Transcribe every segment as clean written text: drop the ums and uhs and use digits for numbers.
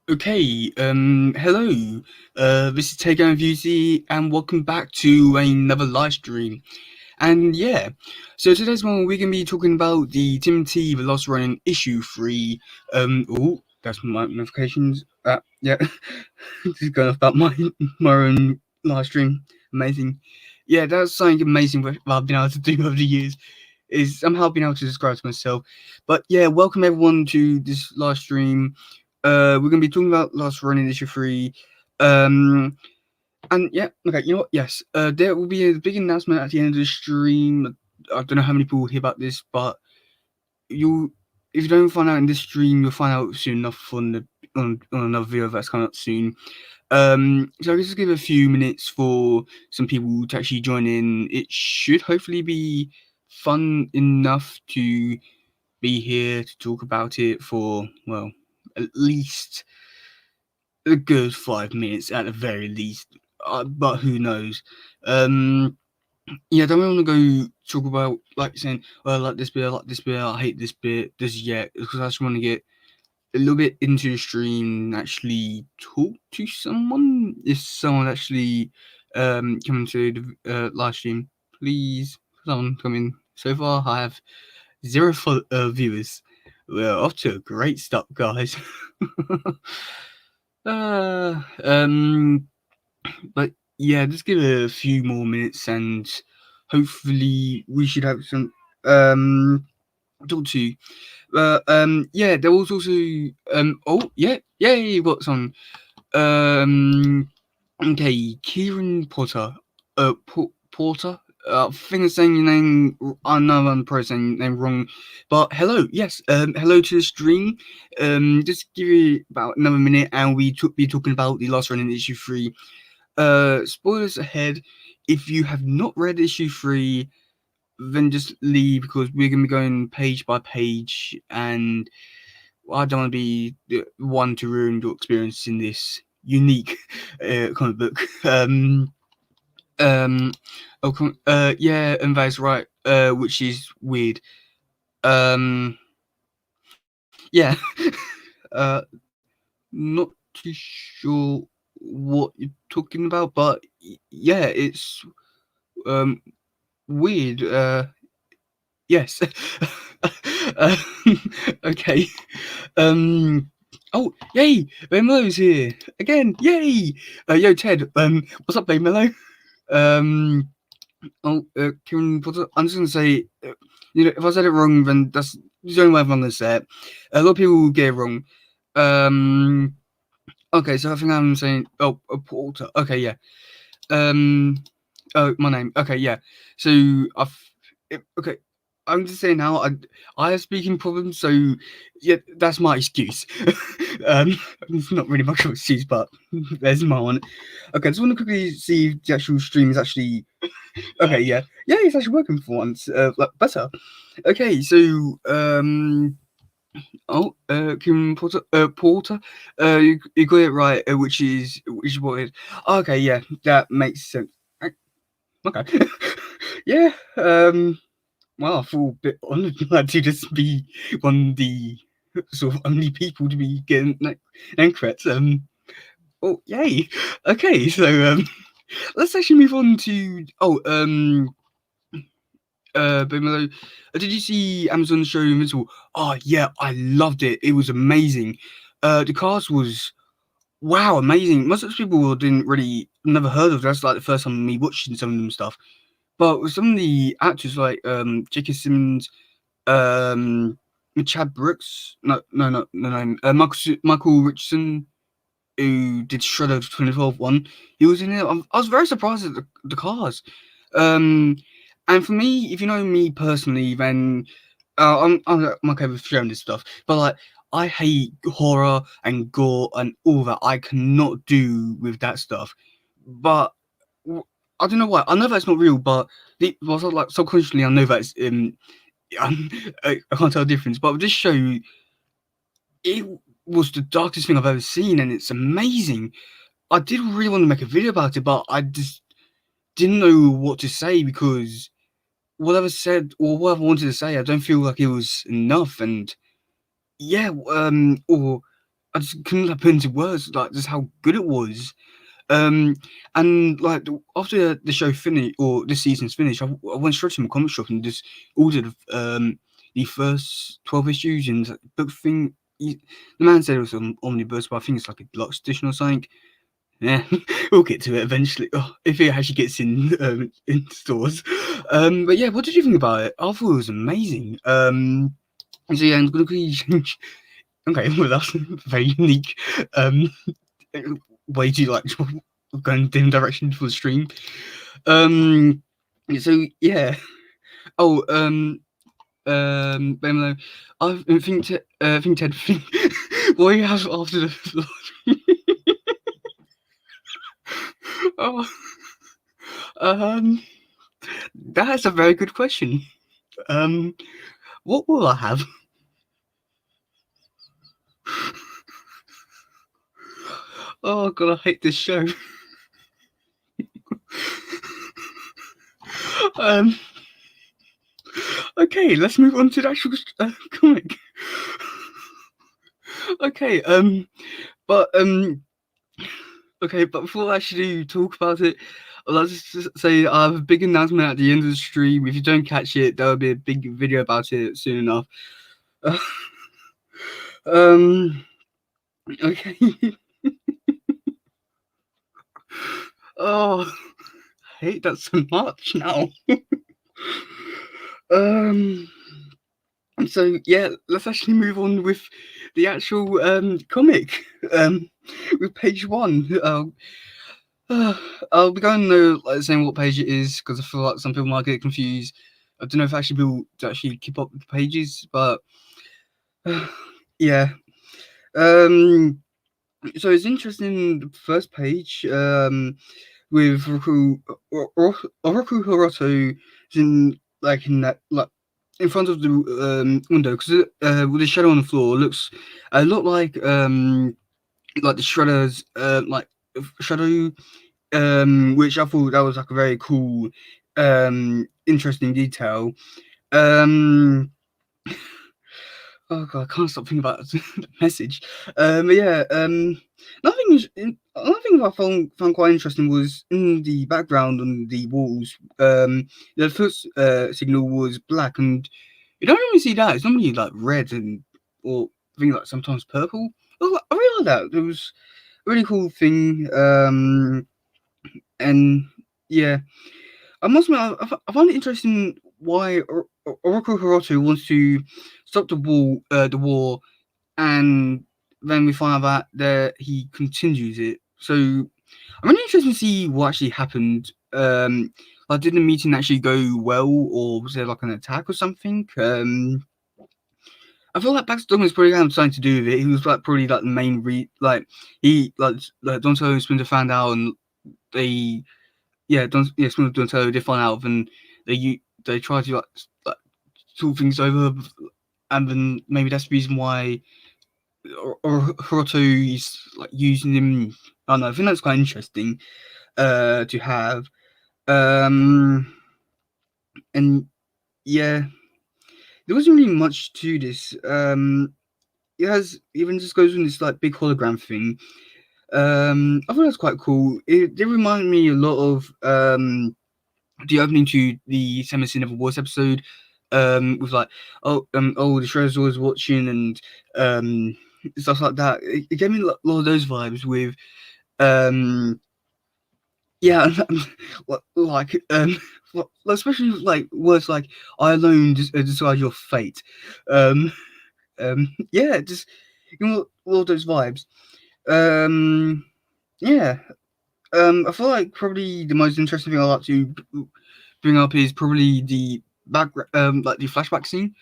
Okay, hello. This is Tego and Vuzy, and welcome back to another live stream. And yeah, so today's one we're gonna be talking about the tmnt The Lost Ronin issue 3. Oh, that's my notifications. Yeah, this is going off about my own live stream. Amazing. Yeah, that's something amazing that I've been able to do over the years. Is somehow being able to describe to myself. But yeah, welcome everyone to this live stream. We're gonna be talking about Last Running Issue 3. Um and yeah, okay, you know what? Yes. There will be a big announcement at the end of the stream. I don't know how many people will hear about this, but you if you don't find out in this stream, you'll find out soon enough on another video that's coming up soon. So let's just give a few minutes for some people to actually join in. It should hopefully be fun enough to be here to talk about it for, well, at least a good 5 minutes at the very least. But who knows? Yeah, don't want to go talk about like saying, well, I like this bit, I like this bit, I hate this bit, this yet, because I just want to get a little bit into the stream, actually talk to someone. If someone actually come to the live stream, please, someone come in. So far, I have zero viewers. We're off to a great start, guys. uh, um, but yeah, just give it a few more minutes, and hopefully we should have some talk to. Yeah, there was also oh yeah, yay, got some okay, Kieran Potter, Porter. I think I'm saying your name. I know I'm probably saying your name wrong, but hello, yes, hello to the stream. Just give you about another minute, and we be talking about the last run in issue 3. Spoilers ahead. If you have not read issue 3, then just leave because we're gonna be going page by page, and I don't want to be the one to ruin your experience in this unique comic book. Um, yeah, and that's right. Which is weird. Yeah. uh, not too sure what you're talking about, but yeah, it's um weird. Yes. uh, okay. Um. Oh, yay! Mello's here again. Yay! Yo, Ted. What's up, Mello? Um. Oh, Kieran Potter. I'm just gonna say, if I said it wrong, then that's the only way I'm gonna say it. A lot of people will get it wrong. Um. Okay, so I think I'm saying. Oh, Porter. Okay, yeah. Um. Oh, my name. Okay, yeah. So okay. I'm just saying now. I have speaking problems, so yeah, that's my excuse. It's not really much of an excuse, but there's my one. Okay, I just want to quickly see if the actual stream is actually okay. Yeah, yeah, it's actually working for once. Like better. Okay, so oh, Kim Porter, you got it right, which is what it is. Okay, yeah, that makes sense. Okay. Yeah. Well, I feel a bit honoured to just be one of the sort of only people to be getting name correct. Oh, yay. Okay, so let's actually move on to Boomerlo. Did you see Amazon show Invincible? Oh yeah, I loved it. It was amazing. The cast was wow, amazing. Most of those people didn't really never heard of. That's like the first time me watching some of them stuff. But with some of the actors like J.K. Simmons, um, Chad Brooks, no, Michael Richardson, who did Shredder 2012 one, he was in it. I was very surprised at the cast. Um, and for me, if you know me personally, then I'm okay with sharing this stuff. But like, I hate horror and gore and all that. I cannot do with that stuff. But I don't know why. I know that's not real, but like subconsciously, I know that's I can't tell the difference. But with this show, it was the darkest thing I've ever seen, and it's amazing. I did really want to make a video about it, but I just didn't know what to say because whatever said or whatever I wanted to say, I don't feel like it was enough. And yeah, or I just couldn't like put into words like just how good it was. And like after the show finished or this season's finished, I went straight to my comic shop and just ordered the first 12 issues and book thing. The man said it was an omnibus, but I think it's like a deluxe edition or something. Yeah, we'll get to it eventually. Oh, if it actually gets in stores. But yeah, what did you think about it? I thought it was amazing. So yeah, I'm gonna change. Okay, well that's very unique. Way to like go in different direction for the stream. Um, so yeah. Oh, Bemelo, I think Ted think what he has after the. Oh, um, that's a very good question. Um, what will I have? Oh god, I hate this show. um, okay, let's move on to the actual comic. Okay, but okay, but before I actually talk about it, I'd like to say I have a big announcement at the end of the stream. If you don't catch it, there will be a big video about it soon enough. Okay. Oh, I hate that so much now. um. So yeah, let's actually move on with the actual comic. With page one. I'll be going to like saying what page it is because I feel like some people might get confused. I don't know if actually people to actually keep up with the pages, but yeah. So it's interesting. The first page with Oroku Hiroto is in like in that like in front of the window because with the shadow on the floor it looks a lot like the Shredder's like shadow which I thought that was like a very cool interesting detail. Um oh god, I can't stop thinking about the message. But yeah, another thing I found quite interesting was in the background on the walls. The first signal was black, and you don't really see that. It's normally like red and or I think like sometimes purple. I really like that. It was a really cool thing. And yeah, I must admit, I find it interesting why Oroku Hiroto wants to stop the war, and then we find out that he continues it. So I'm really interested to see what actually happened. Like, did the meeting actually go well, or was there like an attack or something? I feel like Baxter was probably had something to do with it. He was like probably like the main like he like Donto and Splinter found out, and they Splinter Donto did find out, and they tried to like sort things over, and then maybe that's the reason why or Hiroto is like using him. I don't know. I think that's quite interesting to have. Um, and yeah, there wasn't really much to this. It has even just goes on this like big hologram thing. I thought that's quite cool. It did remind me a lot of the opening to the Seven Sin Never Wars episode. With like the Shredder's always watching and stuff like that. It gave me a lot of those vibes with yeah, like especially like words like "I alone decide your fate." Um, yeah, just you know all those vibes. Um, yeah, I feel like probably the most interesting thing I like to bring up is probably the like the flashback scene.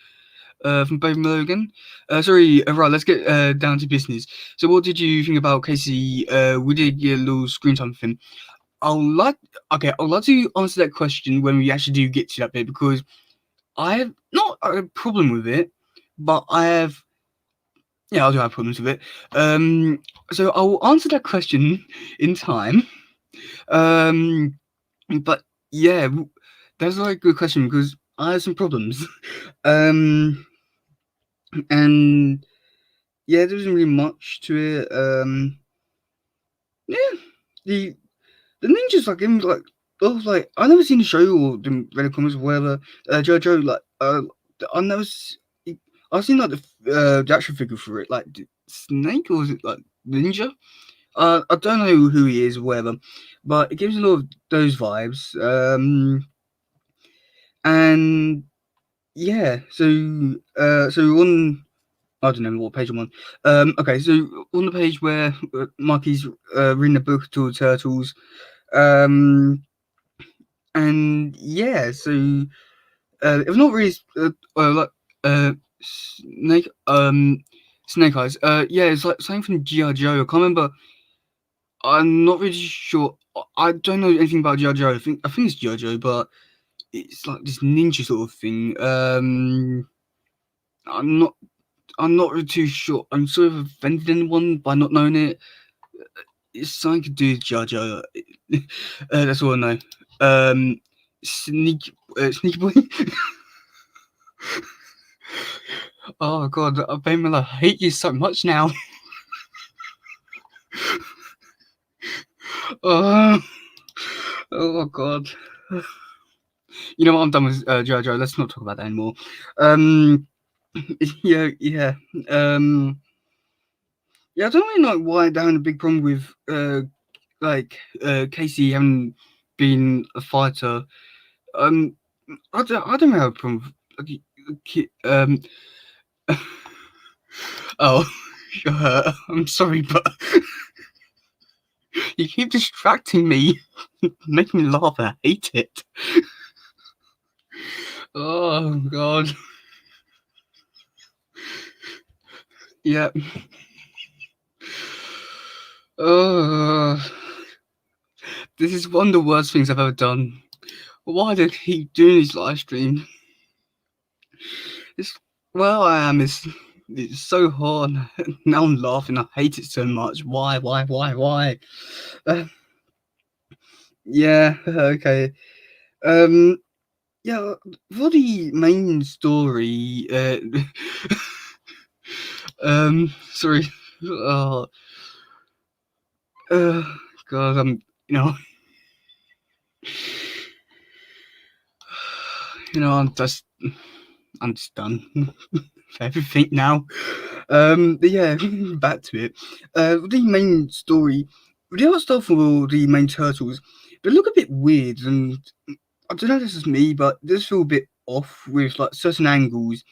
From Baby Logan. Right, let's get down to business. So, what did you think about Casey? We did get a little screen time thing. I'd like to answer that question when we actually do get to that bit because I have not a problem with it, but I do have problems with it. So I'll answer that question in time. Um, but yeah, that's a very good question because I have some problems. Um, and yeah, there wasn't really much to it. Yeah, the the ninjas like him like I was like I never seen the show or the read the comics or whatever. JoJo like I never. I've seen like the action figure for it, like Snake or was it like Ninja? I don't know who he is or whatever, but it gives a lot of those vibes. And yeah, so on I don't know what page I'm on. Okay, so on the page where Mikey's reading a book to Turtles, um, and yeah, so it's not really like uh Snake Snake Eyes. Yeah, it's like something from G.I. Joe. I can't remember. I'm not really sure. I don't know anything about G.I. Joe. I think it's G.I. Joe, but it's like this ninja sort of thing. I'm not I'm not really too sure. I'm sort of offended anyone by not knowing it. It's something to do with Jar Jar. That's all I know. Sneaky Boy. Oh god, Pamela, I hate you so much now. Oh, oh god. You know what? I'm done with Jar Jar. Let's not talk about that anymore. Um, yeah, yeah. Um, yeah. I don't really know why they're having a big problem with like Casey having been a fighter. Um, I don't have a problem. Oh, I'm sorry, but you keep distracting me, making me laugh. I hate it. Oh God. Yeah. Oh, this is one of the worst things I've ever done. Why do I keep doing these live streams? It's where I am is it's so hard. Now I'm laughing. I hate it so much. Why? Uh, yeah. Okay. Um. Yeah. For the main story. Sorry. Oh. Uh. God. You know. I'm just. I'm just done. For everything now. But yeah, back to it. The main story, the art style for the main turtles, they look a bit weird, and I don't know if this is me, but they just feel a bit off with like certain angles.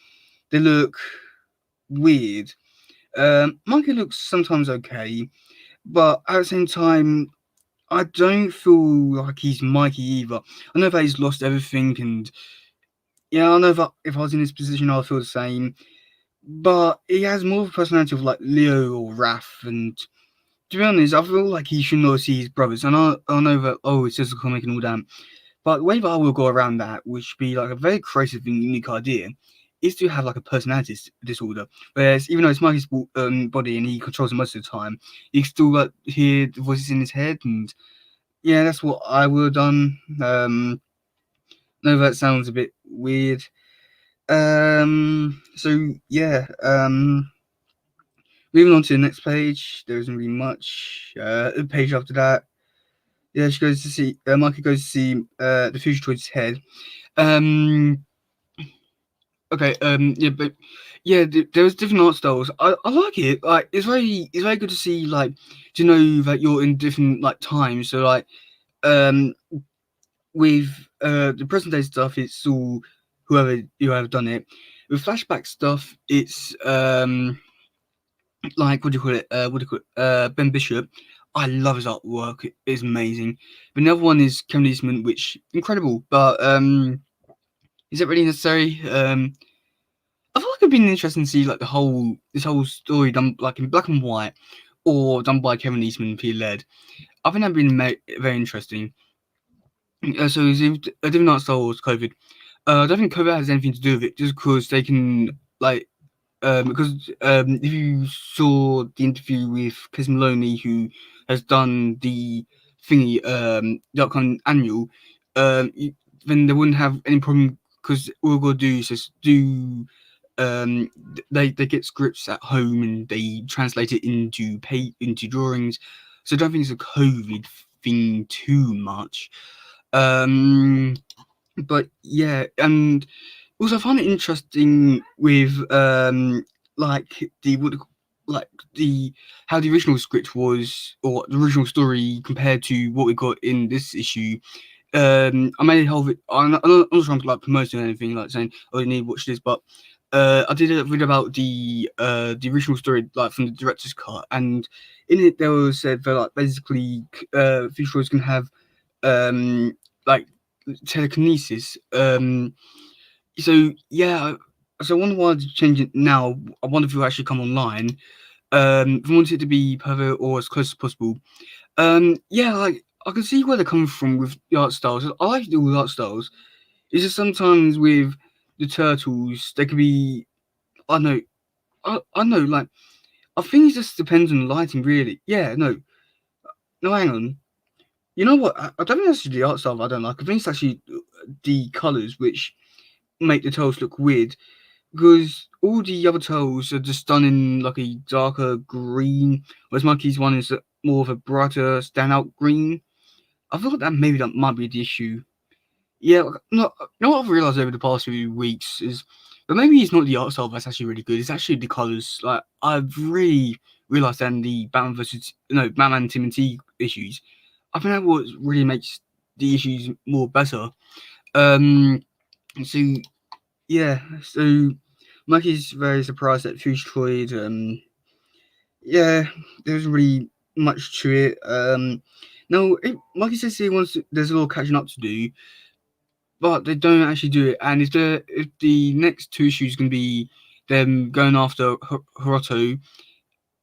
They look weird. Monkey looks sometimes okay, but at the same time, I don't feel like he's Mikey either. I know that he's lost everything, and yeah, I know that if I was in his position, I'd feel the same. But he has more of a personality of like Leo or Raph, and to be honest, I feel like he should not see his brothers. And I know that it's just a comic and all that, but the way that I will go around that, which be like a very creative and unique idea, is to have like a personality disorder. Whereas even though it's Mikey's body and he controls it most of the time, you can still like hear the voices in his head, and yeah, that's what I would have done. No, that sounds a bit weird. So yeah. Moving on to the next page, there isn't really much. The page after that, yeah, she goes to see. Mikey goes to see the future towards his head. Um, okay. Yeah, but yeah, there was different art styles. I like it. Like, it's very good to see. Like, to know that you're in different like times. So like, um, with the present day stuff, it's all whoever you have done it. With flashback stuff, it's like what do you call it? Ben Bishop. I love his artwork. It is amazing. But another one is Kevin Eastman, which incredible. But is it really necessary? I feel like it'd be interesting to see like this whole story done like in black and white, or done by Kevin Eastman, P. Led. I think that'd been very interesting. So is it a different art style was COVID? I don't think COVID has anything to do with it, just because they can like because if you saw the interview with Chris Maloney, who has done the thingy, the upcoming annual, then they wouldn't have any problem because all we're gonna do is just do um, they get scripts at home and they translate it into drawings. So I don't think it's a COVID thing too much. Um, but yeah, and also I find it interesting with like the what like the how the original script was or the original story compared to what we got in this issue. I made a whole I'm not trying to like promoting or anything like saying oh you need to watch this, but I did a video about the original story like from the director's cut, and in it there was said that like basically visuals can have um like telekinesis. So yeah, so I wonder why to change it now. I wonder if it'll actually come online. If I want it to be perfect or as close as possible. Yeah, like I can see where they're coming from with the art styles. I like to do with art styles. It's just sometimes with the turtles, they could be. I know. I know. Like I think it just depends on the lighting, really. Yeah. No. No. Hang on. You know what? I don't think that's actually the art style I don't like. I think it's actually the colors which make the turtles look weird. Because all the other turtles are just done in like a darker green, whereas Monkey's one is more of a brighter, standout green. I feel like that maybe that might be the issue. Yeah, no, you know what I've realised over the past few weeks is, but maybe it's not the art style that's actually really good. It's actually the colours. Like I've really realised that in the Batman versus no Batman TMNT issues, I think that what really makes the issues more better. Um, so yeah, so Mikey's very surprised that Fugitroid. Yeah, there's really much to it. No, Mikey says he wants. There's a lot of catching up to do, but they don't actually do it. And if the next two issues can be them going after Hiroto,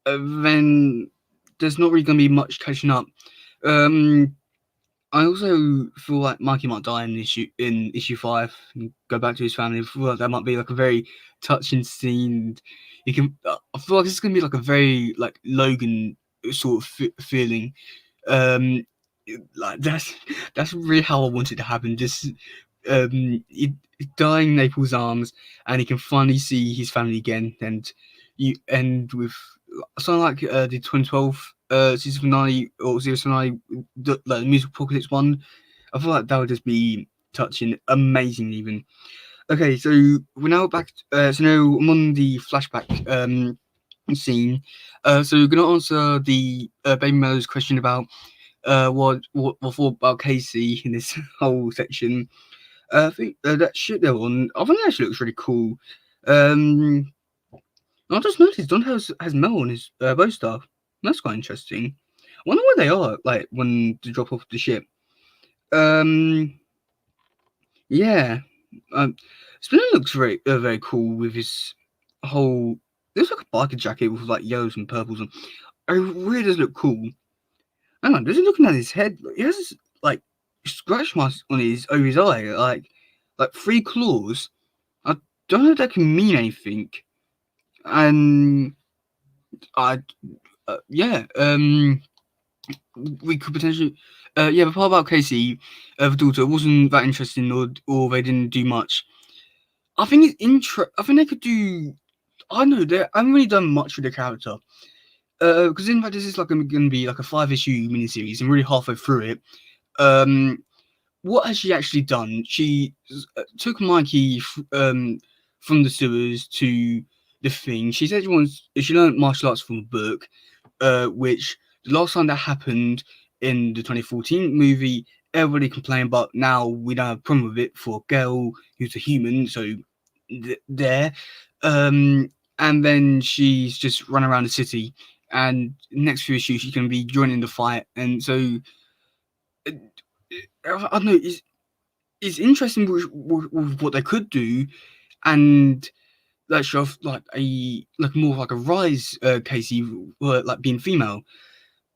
then there's not really going to be much catching up. Um, I also feel like Mikey might die in issue 5 and go back to his family. I feel like that might be like a very touching scene. You can I feel like this is gonna be like a very like Logan sort of feeling. Um, like that's really how I want it to happen. Just he dying in Naples' arms, and he can finally see his family again. And you end with something like the 2012 season finale or series finale, like the musical apocalypse one. I feel like that would just be touching, amazing even. Okay, so we're now back. So now I'm on the flashback scene. So we're gonna answer the Baby Mellow's question about what thought about Casey in this whole section. I think that shit they're on. I think that actually looks really cool. Um, I just noticed Don has Mel on his bow staff. That's quite interesting. I wonder where they are, like when to drop off the ship. Um, yeah. Spinner looks very cool with his whole. There's like a biker jacket with like yellows and purples, and it really does look cool. Hang on, just looking at his head, he has this, like scratch marks on his over his eye, like 3 claws. I don't know if that can mean anything. And I, yeah, we could potentially, yeah. The part about Casey, the daughter, wasn't that interesting, or they didn't do much. I think it's I think they could do. I know they haven't really done much with the character. Because in fact, this is like going to be like a 5 issue miniseries, and really halfway through it, um, what has she actually done? She took Mikey from the sewers to the thing. She said she learned martial arts from a book, which the last time that happened in the 2014 movie, everybody complained, but now we don't have a problem with it for a girl who's a human. So there, um, and then she's just run around the city. And next few issues, she's going to be joining the fight, and so uh, I don't know. It's interesting with what they could do, and that show off like more like a rise Casey like being female,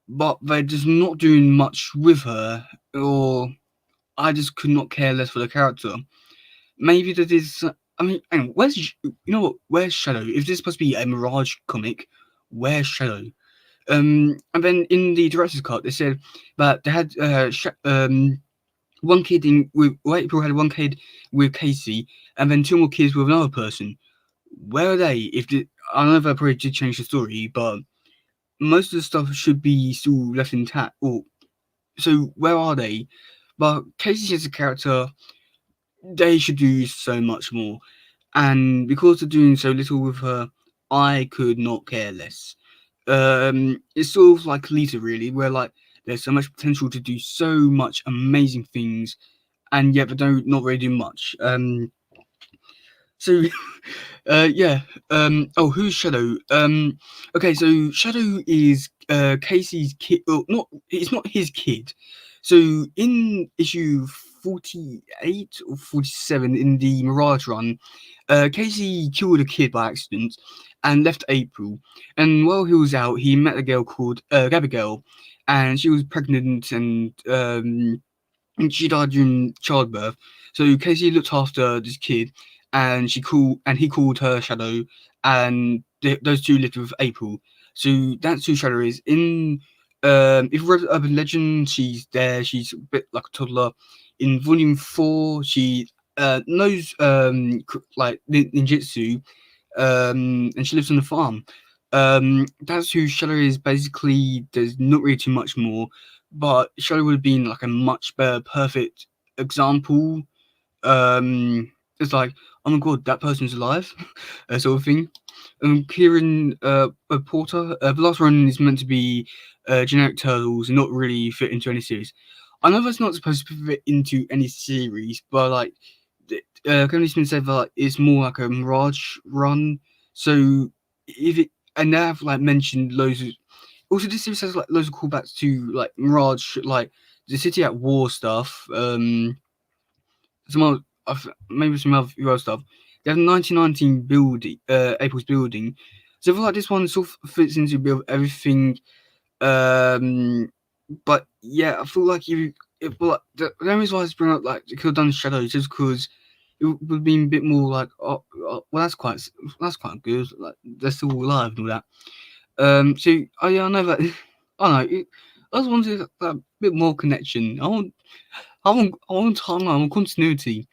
but they're just not doing much with her, or I just could not care less for the character. Maybe that is. I mean, hang on, Where's Shadow? If this is supposed to be a Mirage comic, where's Shadow? And then in the director's cut, they said that they had one kid in with April had one kid with Casey, and then 2 more kids with another person. where are they? I don't know if they probably did change the story, but most of the stuff should be still left intact. Or so where are they? But Casey as a character, they should do so much more, and because they're doing so little with her, I could not care less. It's sort of like Lita, really, where like there's so much potential to do so much amazing things, and yet they don't not really do much. So yeah. Oh, who's Shadow? Okay, so Shadow is Casey's kid. Oh, not it's not his kid. So in issue 48 or 47 in the Mirage run, Casey killed a kid by accident and left April. And while he was out, he met a girl called Abigail, and she was pregnant and she died during childbirth. So Casey looked after this kid, and he called her Shadow, and those two lived with April. So that's who Shadow is. In if you read Urban Legend, she's there. She's a bit like a toddler. In Volume 4, she knows like ninjutsu, and she lives on a farm. That's who Shadow is. Basically, there's not really too much more, but Shadow would have been like a much better, perfect example. It's like, oh my god, that person's alive, sort of thing. Kieran Porter, the last run is meant to be generic turtles, and not really fit into any series. I know that's not supposed to fit into any series, but like Kevin Eastman said that like, it's more like a Mirage run. So if it and they have like mentioned loads of also this series has like loads of callbacks to like Mirage, like the City at War stuff. Some other, maybe some other stuff. They have 1919 building, April's building. So I feel like this one sort of fits into a bit of everything. Um, but yeah, I feel like like, the only reason why I bring up like the Kill Done Shadows is because it would have been a bit more like, well, that's quite good. Like they're still alive and all that. So oh yeah, I know that. I don't know. I just wanted that bit more connection. I want timeline. I want continuity.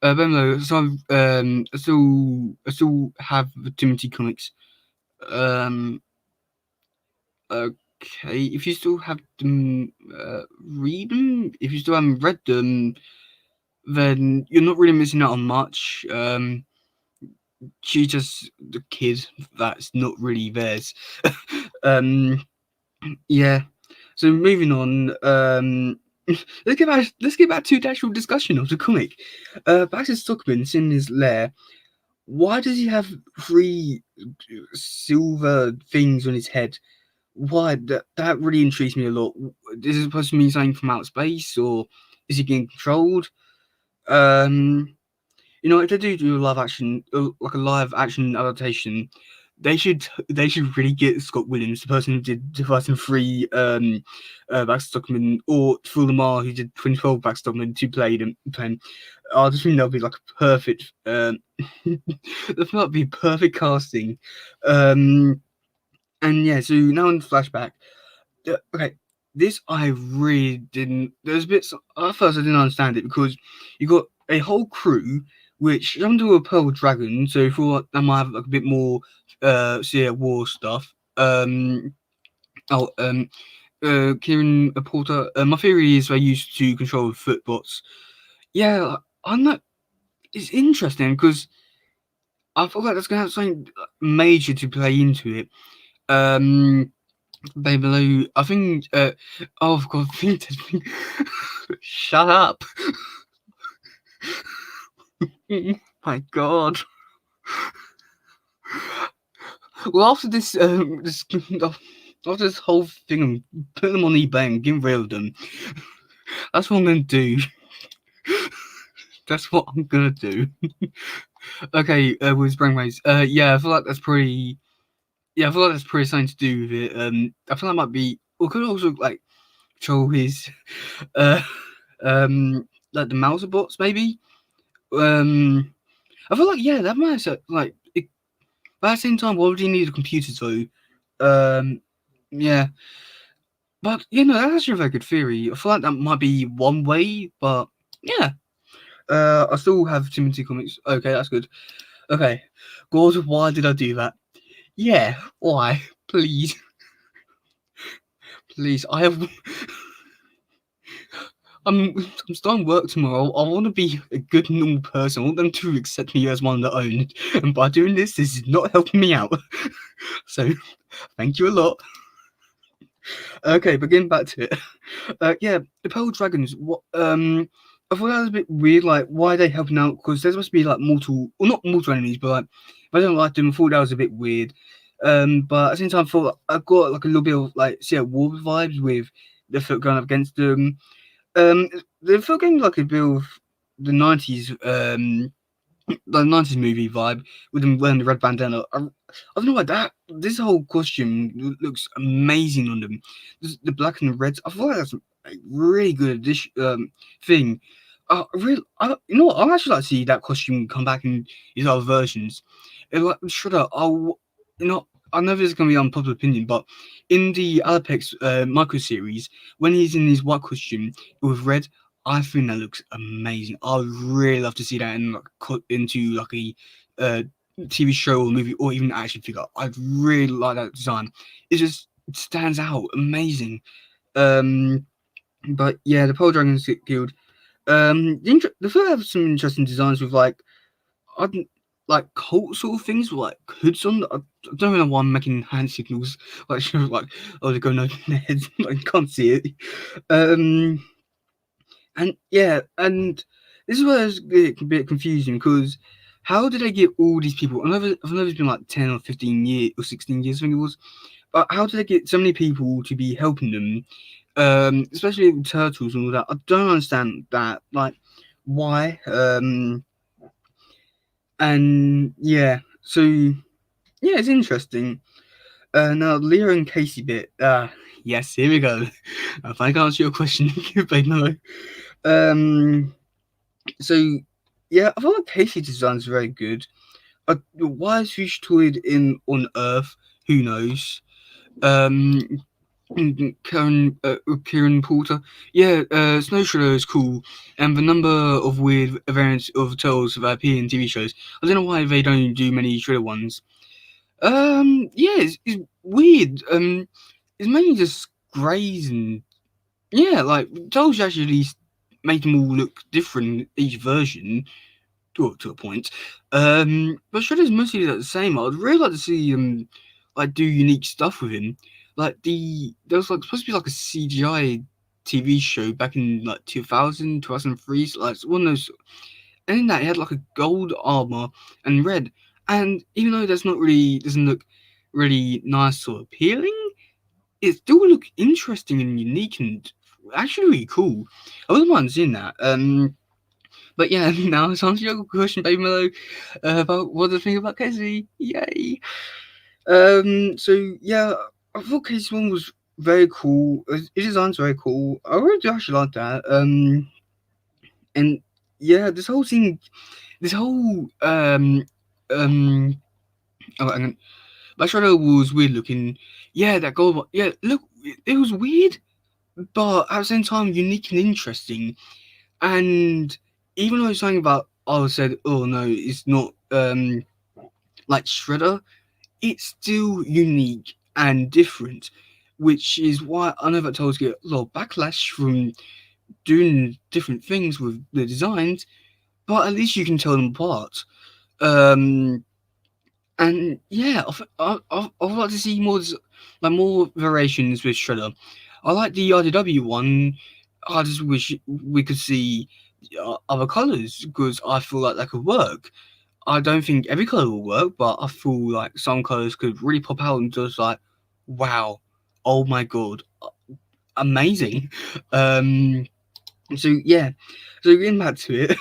But no, so I still have the Timothy comics. Um, okay, if you still have them, read them. If you still haven't read them, then you're not really missing out on much. She's just the kid that's not really theirs. um, yeah. So moving on. Let's get back to the actual discussion of the comic. Baxter Stockman's in his lair. Why does he have three silver things on his head? Why that really intrigues me a lot. Is it supposed to mean something from outer space, or is he getting controlled? Um, if they do a live action, like a live action adaptation, they should really get Scott Williams, the person who did 2003 Baxter Stockman, or Phil Lamar, who did 2012 Baxter Stockman, to play them. I just think that would be like a perfect. That might be perfect casting. And yeah, so now in flashback. Okay, this I really didn't. There's bits at first I didn't understand it because you got a whole crew which jump to a purple dragon, so you thought that might have like a bit more war stuff. Oh, Kieran Porter. My theory is they used to control footbots. Yeah, I'm not. It's interesting because I feel like that's gonna have something major to play into it. Baby Lou, I think. Oh God, I think. Shut up. My God. Well, after after this whole thing, I'm putting them on eBay and getting rid of them. That's what I'm gonna do. That's what I'm gonna do. Okay, with brainwaves. Yeah, I feel like that's pretty. Yeah, I feel like that's pretty something to do with it. I feel that might be. Or could also like control his, uh, like the Mauser bots maybe. I feel like yeah, that might like. But at the same time, why would you need a computer though? Yeah, but that's actually a very good theory. I feel like that might be one way, but yeah. I still have Timothy comics. Okay, that's good. Okay, God, why did I do that? Yeah, why? Please, please. I'm starting work tomorrow. I want to be a good normal person. I want them to accept me as one of their own. And by doing this is not helping me out. So, thank you a lot. Okay, but getting back to it. Yeah, the Pearl Dragons. What? I thought that was a bit weird. Like, why are they helping out? Because there's supposed to be like mortal, or not mortal enemies, but like, if I don't like them, I thought that was a bit weird. But at the same time, I thought I got like a little bit of like, see, war vibes with the foot going up against them. Um, the foot game like a bit of the '90s. The '90s movie vibe with them wearing the red bandana. I don't know why that this whole costume looks amazing on them. The black and the reds. I feel like that's a really good addition thing. You know what? I'd actually like to see that costume come back in his other versions. Like Shredder, you know. I know this is gonna be unpopular opinion, but in the Alapex micro series, when he's in his white costume with red, I think that looks amazing. I would really love to see that in like cut into like a uh, TV show or movie or even action figure. I'd really like that design. It stands out, amazing. Um, but yeah, the Pearl Dragons Guild. The film have some interesting designs with like I don't- like cult sort of things with like hoods on. I don't know why I'm making hand signals like like oh they're going over their heads. I can't see it. Um, And yeah, and this is where it's a bit confusing because how did they get all these people? I know it's been like 10 or 15 years or 16 years, I think it was. But how did they get so many people to be helping them? Especially with turtles and all that. I don't understand that. Like, why? And yeah, so yeah, it's interesting. Now Leo and Casey bit. Yes, here we go. If I can answer your question, babe, no. Um, So, yeah, I feel like Casey's design is very good. Why is Fugitoid in on Earth? Who knows? Um, Kieran Porter. Yeah, Snow Shredder is cool, and the number of weird variants of turtles that appear in TV shows. I don't know why they don't do many Shredder ones. Yeah, it's weird. It's mainly just greys and yeah, like turtles actually make them all look different each version to a point. But Shredder's mostly like the same. I'd really like to see him like do unique stuff with him. Like there was like supposed to be like a CGI TV show back in like 2000, 2003. So, like one of those, and in that he had like a gold armor and red. And even though that's not really doesn't look really nice or appealing, it still look interesting and unique and actually really cool. I wouldn't mind seeing that. But yeah, now it's on to your question, baby Mellow, about what do I think about Casey. Yay! So yeah, I thought Casey one was very cool. His design's very cool. I really do actually like that. And yeah, this whole um, oh, hang on. My shadow was weird looking. Yeah, that gold. Yeah, look, it was weird, but at the same time unique and interesting. And even though it's something about I said, oh no, it's not like Shredder, it's still unique and different, which is why I know that Tolls get a lot of backlash from doing different things with the designs, but at least you can tell them apart. Um, and yeah, I would like to see like more variations with Shredder. I like the RDW one. I just wish we could see other colors because I feel like that could work. I don't think every color will work, but I feel like some colors could really pop out and just like, wow, oh my god, amazing. Um, so yeah, so getting back to it,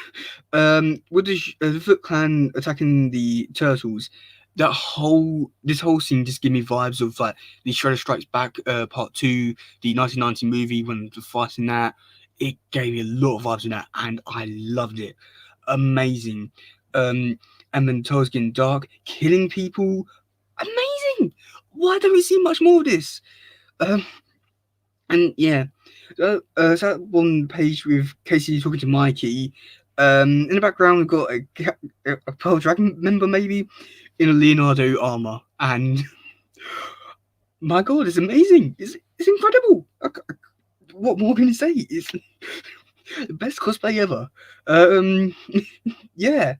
with the Foot Clan attacking the turtles, this whole scene just gave me vibes of like the Shredder Strikes Back part two, the 1990 movie when the fighting that. It gave me a lot of vibes in that, and I loved it. Amazing. Um, and then turtles getting dark, killing people. Amazing. Why don't we see much more of this? Um, and yeah, so that one page with Casey talking to Mikey, In the background, we've got a Pearl Dragon member, maybe, in a Leonardo armor. And my god, it's amazing! It's incredible! What more can you say? It's the best cosplay ever. Yeah.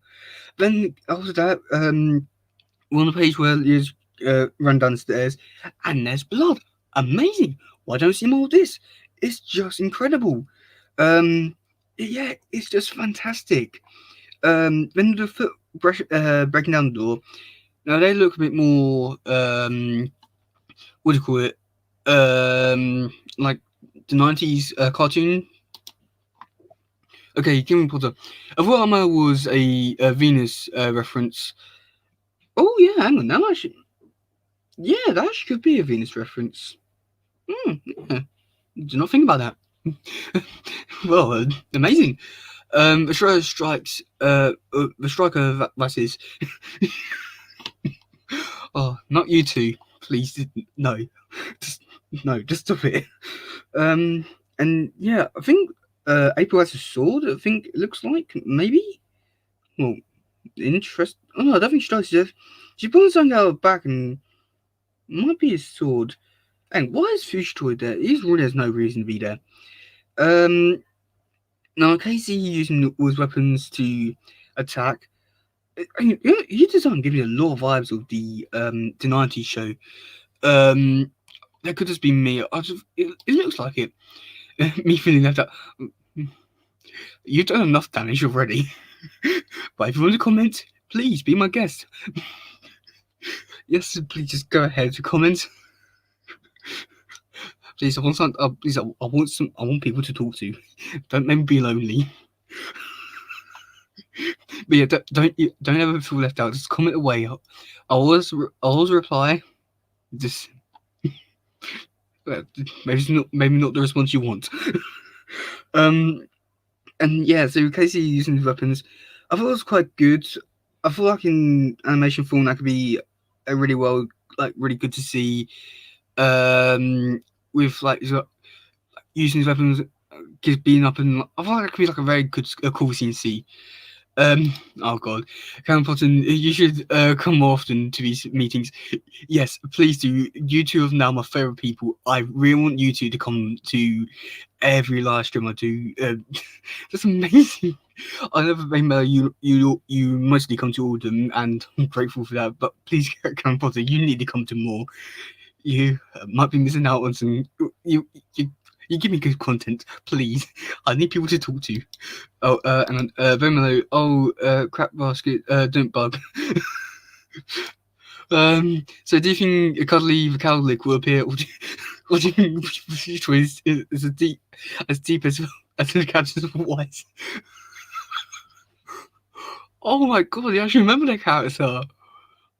Then after that, we're on the page where you run down the stairs, and there's blood. Amazing! Why don't I see more of this? It's just incredible. Yeah, it's just fantastic. Then the foot breaking down the door. Now they look a bit more what do you call it? Like the 90s cartoon. Okay, Kim Potter. I thought Armor was a Venus reference. Oh yeah, hang on. That actually, yeah, that actually could be a Venus reference. Yeah. Do not think about that. Well, amazing. The Striker strikes. The Striker versus. Oh, not you two, please. No, just stop it. And yeah, I think April has a sword. I think it looks like maybe. Well, interest. Oh no, I don't think she does. She pulls something out of her back and might be a sword. And why is Fish Toy there? He really has no reason to be there. Now Casey using all his weapons to attack. I mean, he doesn't give me a lot of vibes of the 90s show. That could just be me. It looks like it. Me feeling left out. You've done enough damage already. But if you want to comment, please be my guest. Yes, please just go ahead to comment. Please, I want some. Please, I want some. I want people to talk to. Don't make me be lonely. But yeah, don't ever feel left out. Just comment away. I'll always reply. Just maybe not the response you want. And yeah, so Casey using his weapons, I thought it was quite good. I feel like in animation form that could be a really good to see. With like using his weapons, being up, and I feel like that could be like a very good, cool scene to see. Oh god, Karen Potter, you should come more often to these meetings. Yes, please do. You two are now my favorite people. I really want you two to come to every live stream I do. That's amazing. I never remember you mostly come to all of them, and I'm grateful for that. But please, Karen Potter, you need to come to more. You might be missing out on some. You give me good content, please. I need people to talk to. Oh, and Vemelo. Oh, crap basket. Don't bug. So do you think a cuddly vocalic will appear, or do you think is as deep as the character's voice? Oh my god, you actually remember that character?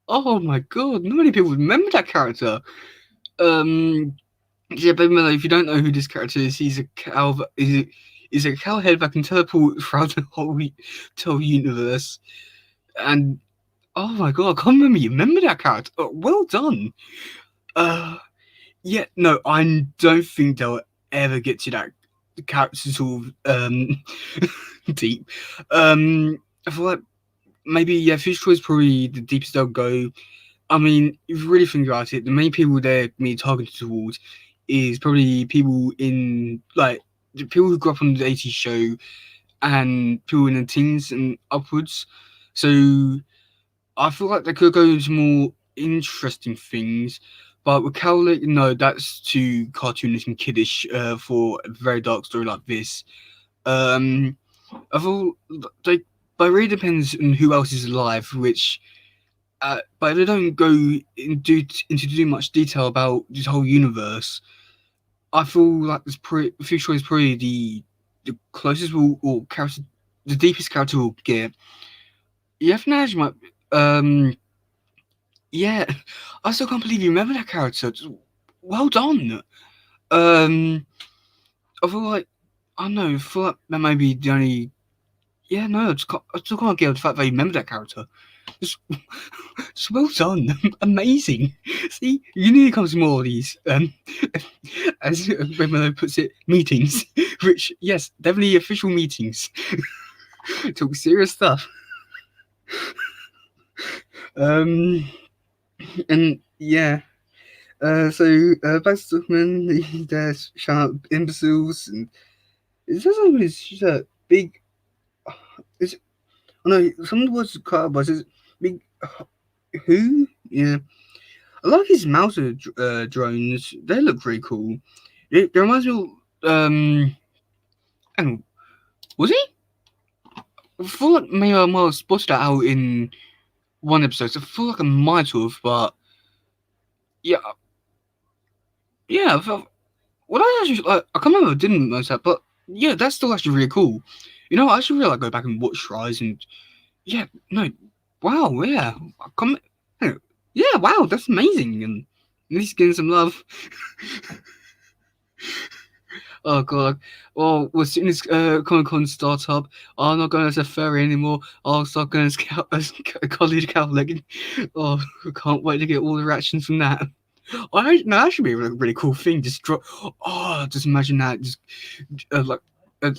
Oh my god, not many people remember that character. Yeah, but if you don't know who this character is, he's a cow. Is a cow head that can teleport throughout the whole universe. And oh my god, I can't remember. You remember that character? Oh, well done. Yeah, no, I don't think they'll ever get to that character sort of deep. I feel like maybe Fish Toy is probably the deepest they'll go. I mean, if you really think about it, the main people they're being targeted towards is probably people in like the people who grew up on the 80s show and people in the teens and upwards. So I feel like they could go into more interesting things. But with Cowlick, no, that's too cartoonish and kiddish for a very dark story like this. I thought but it really depends on who else is alive, which but they don't go into too much detail about this whole universe. I feel like Future is probably the closest or character, the deepest character we'll get. Yeah, Fnash might. Yeah, I still can't believe you remember that character. Well done. I feel like I don't know. I feel like that might be the only. Yeah, no, I still can't get the fact that you remember that character. Just well done, amazing. See, you need to come to more of these. As Remelo puts it, meetings. Which, yes, definitely official meetings. talk serious stuff. Um, and yeah. Back to Superman, they're shouting out imbeciles, and is there something with big? Is oh no, some of the words cut out, but it's big. Who? Yeah, I like his Mauser drones. They look really cool. It reminds me of hang on, was he? I feel like maybe I might have spotted that out in one episode. So I feel like I might have, but yeah, yeah. I felt, well, I actually like, I can't remember if I didn't notice that, but yeah, that's still actually really cool. You know, I should really like go back and watch Rise and yeah, no, wow, yeah, come, yeah, wow, that's amazing, and at least getting some love. Oh god, well, as soon as Comic Con starts up, I'm not going as a furry anymore. I'll start going as a college Catholic. Oh, I can't wait to get all the reactions from that. No, that should be a really cool thing. Just drop. Oh, just imagine that. Just like,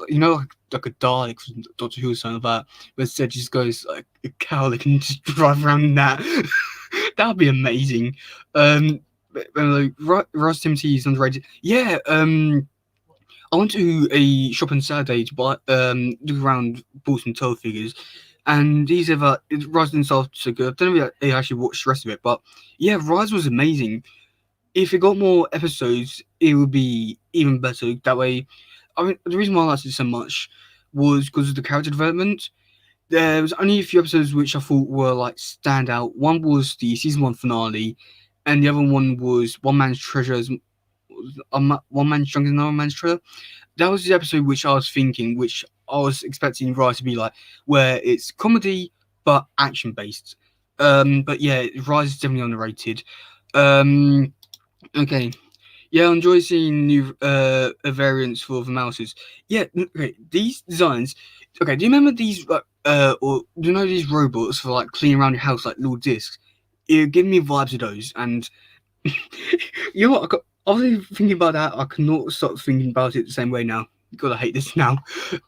you know, like a Dalek from Doctor Who or something like that. But instead, just goes like a Catholic and just drive around in that. That would be amazing. Like, Ross Timothy is underrated. Yeah. I went to a shop on Saturday to buy look around, bought some toy figures, and these ever Rise didn't sell so good. I don't know if I actually watched the rest of it, but yeah, Rise was amazing. If it got more episodes, it would be even better. That way, I mean, the reason why I liked it so much was because of the character development. There was only a few episodes which I thought were like standout. One was the season 1 finale, and the other one was One Man's Treasure. One man's drunk is another man's treasure. That was the episode which I was thinking, which I was expecting Rise to be like, where it's comedy but action based. But yeah, Rise is definitely underrated. Um, okay, yeah, I enjoy seeing new variants for the mouses. Yeah, okay, these designs. Okay, do you remember these or do you know these robots for like cleaning around your house like little discs? It gave me vibes of those, and you know what? I was thinking about that. I cannot stop thinking about it the same way now. God, I hate this now.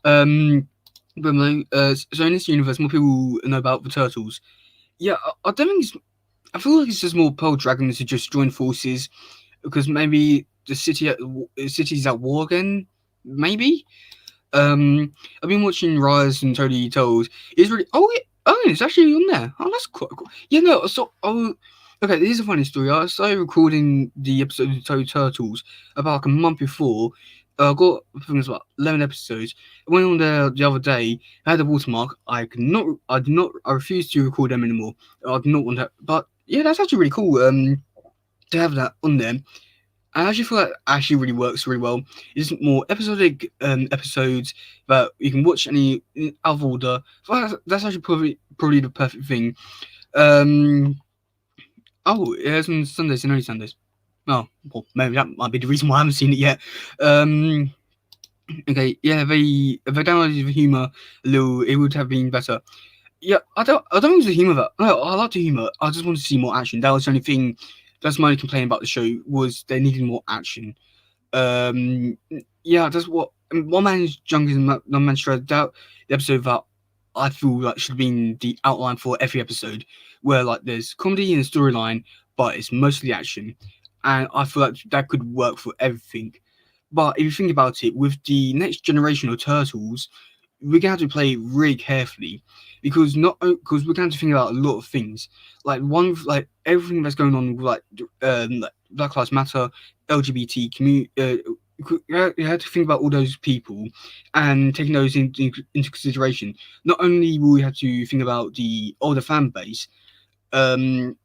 Um, but so in this universe, more people know about the turtles. Yeah, I don't think it's. I feel like it's just more Pearl Dragons to just join forces because maybe the city's at war again. Maybe. I've been watching Rise and Totally Told. It's really it's actually on there. Oh, that's quite cool. Yeah, no. Okay. This is a funny story. I started recording the episode of Toad Turtles about like a month before. I got I think it was about 11 episodes. I went on there the other day. I had a watermark. I could not. I did not. I refused to record them anymore. I did not want that. But yeah, that's actually really cool. To have that on there. I actually feel like it actually really works really well. It's more episodic episodes that you can watch any out of order. So that's actually probably the perfect thing. Um, it airs on Sundays and only Sundays. Oh, well, maybe that might be the reason why I haven't seen it yet. Um, okay, yeah, if they downloaded the humor a little, it would have been better. Yeah, I don't think it's the humor that. No, I like the humor. I just want to see more action. That was the only thing. That's my only complaint about the show was they needed more action. Um, yeah, that's what One Man's Junk is No Man's Shred. That the episode that I feel like should have been the outline for every episode, where like there's comedy and a storyline, but it's mostly action, and I feel like that could work for everything. But if you think about it, with the next generation of turtles, we're going to have to play really carefully because not because we're going to think about a lot of things like everything that's going on with like Black Lives Matter, LGBT community. You have to think about all those people and taking those into consideration. Not only will we have to think about the older fan base, um,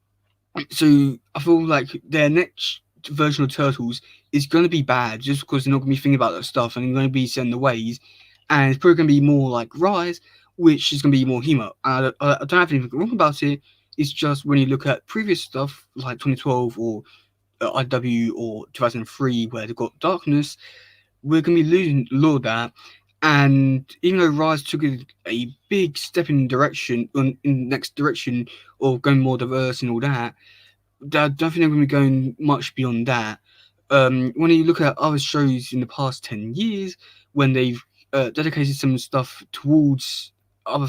so I feel like their next version of Turtles is going to be bad just because they're not going to be thinking about that stuff and they're going to be set in the ways, and it's probably going to be more like Rise, which is going to be more humor. I don't have anything wrong about it. It's just when you look at previous stuff like 2012 or IW or 2003, where they've got darkness, we're going to be losing a lot of that. And even though Rise took a big step in in the next direction of going more diverse and all that, I don't think they're going to be going much beyond that. When you look at other shows in the past 10 years, when they've dedicated some stuff towards other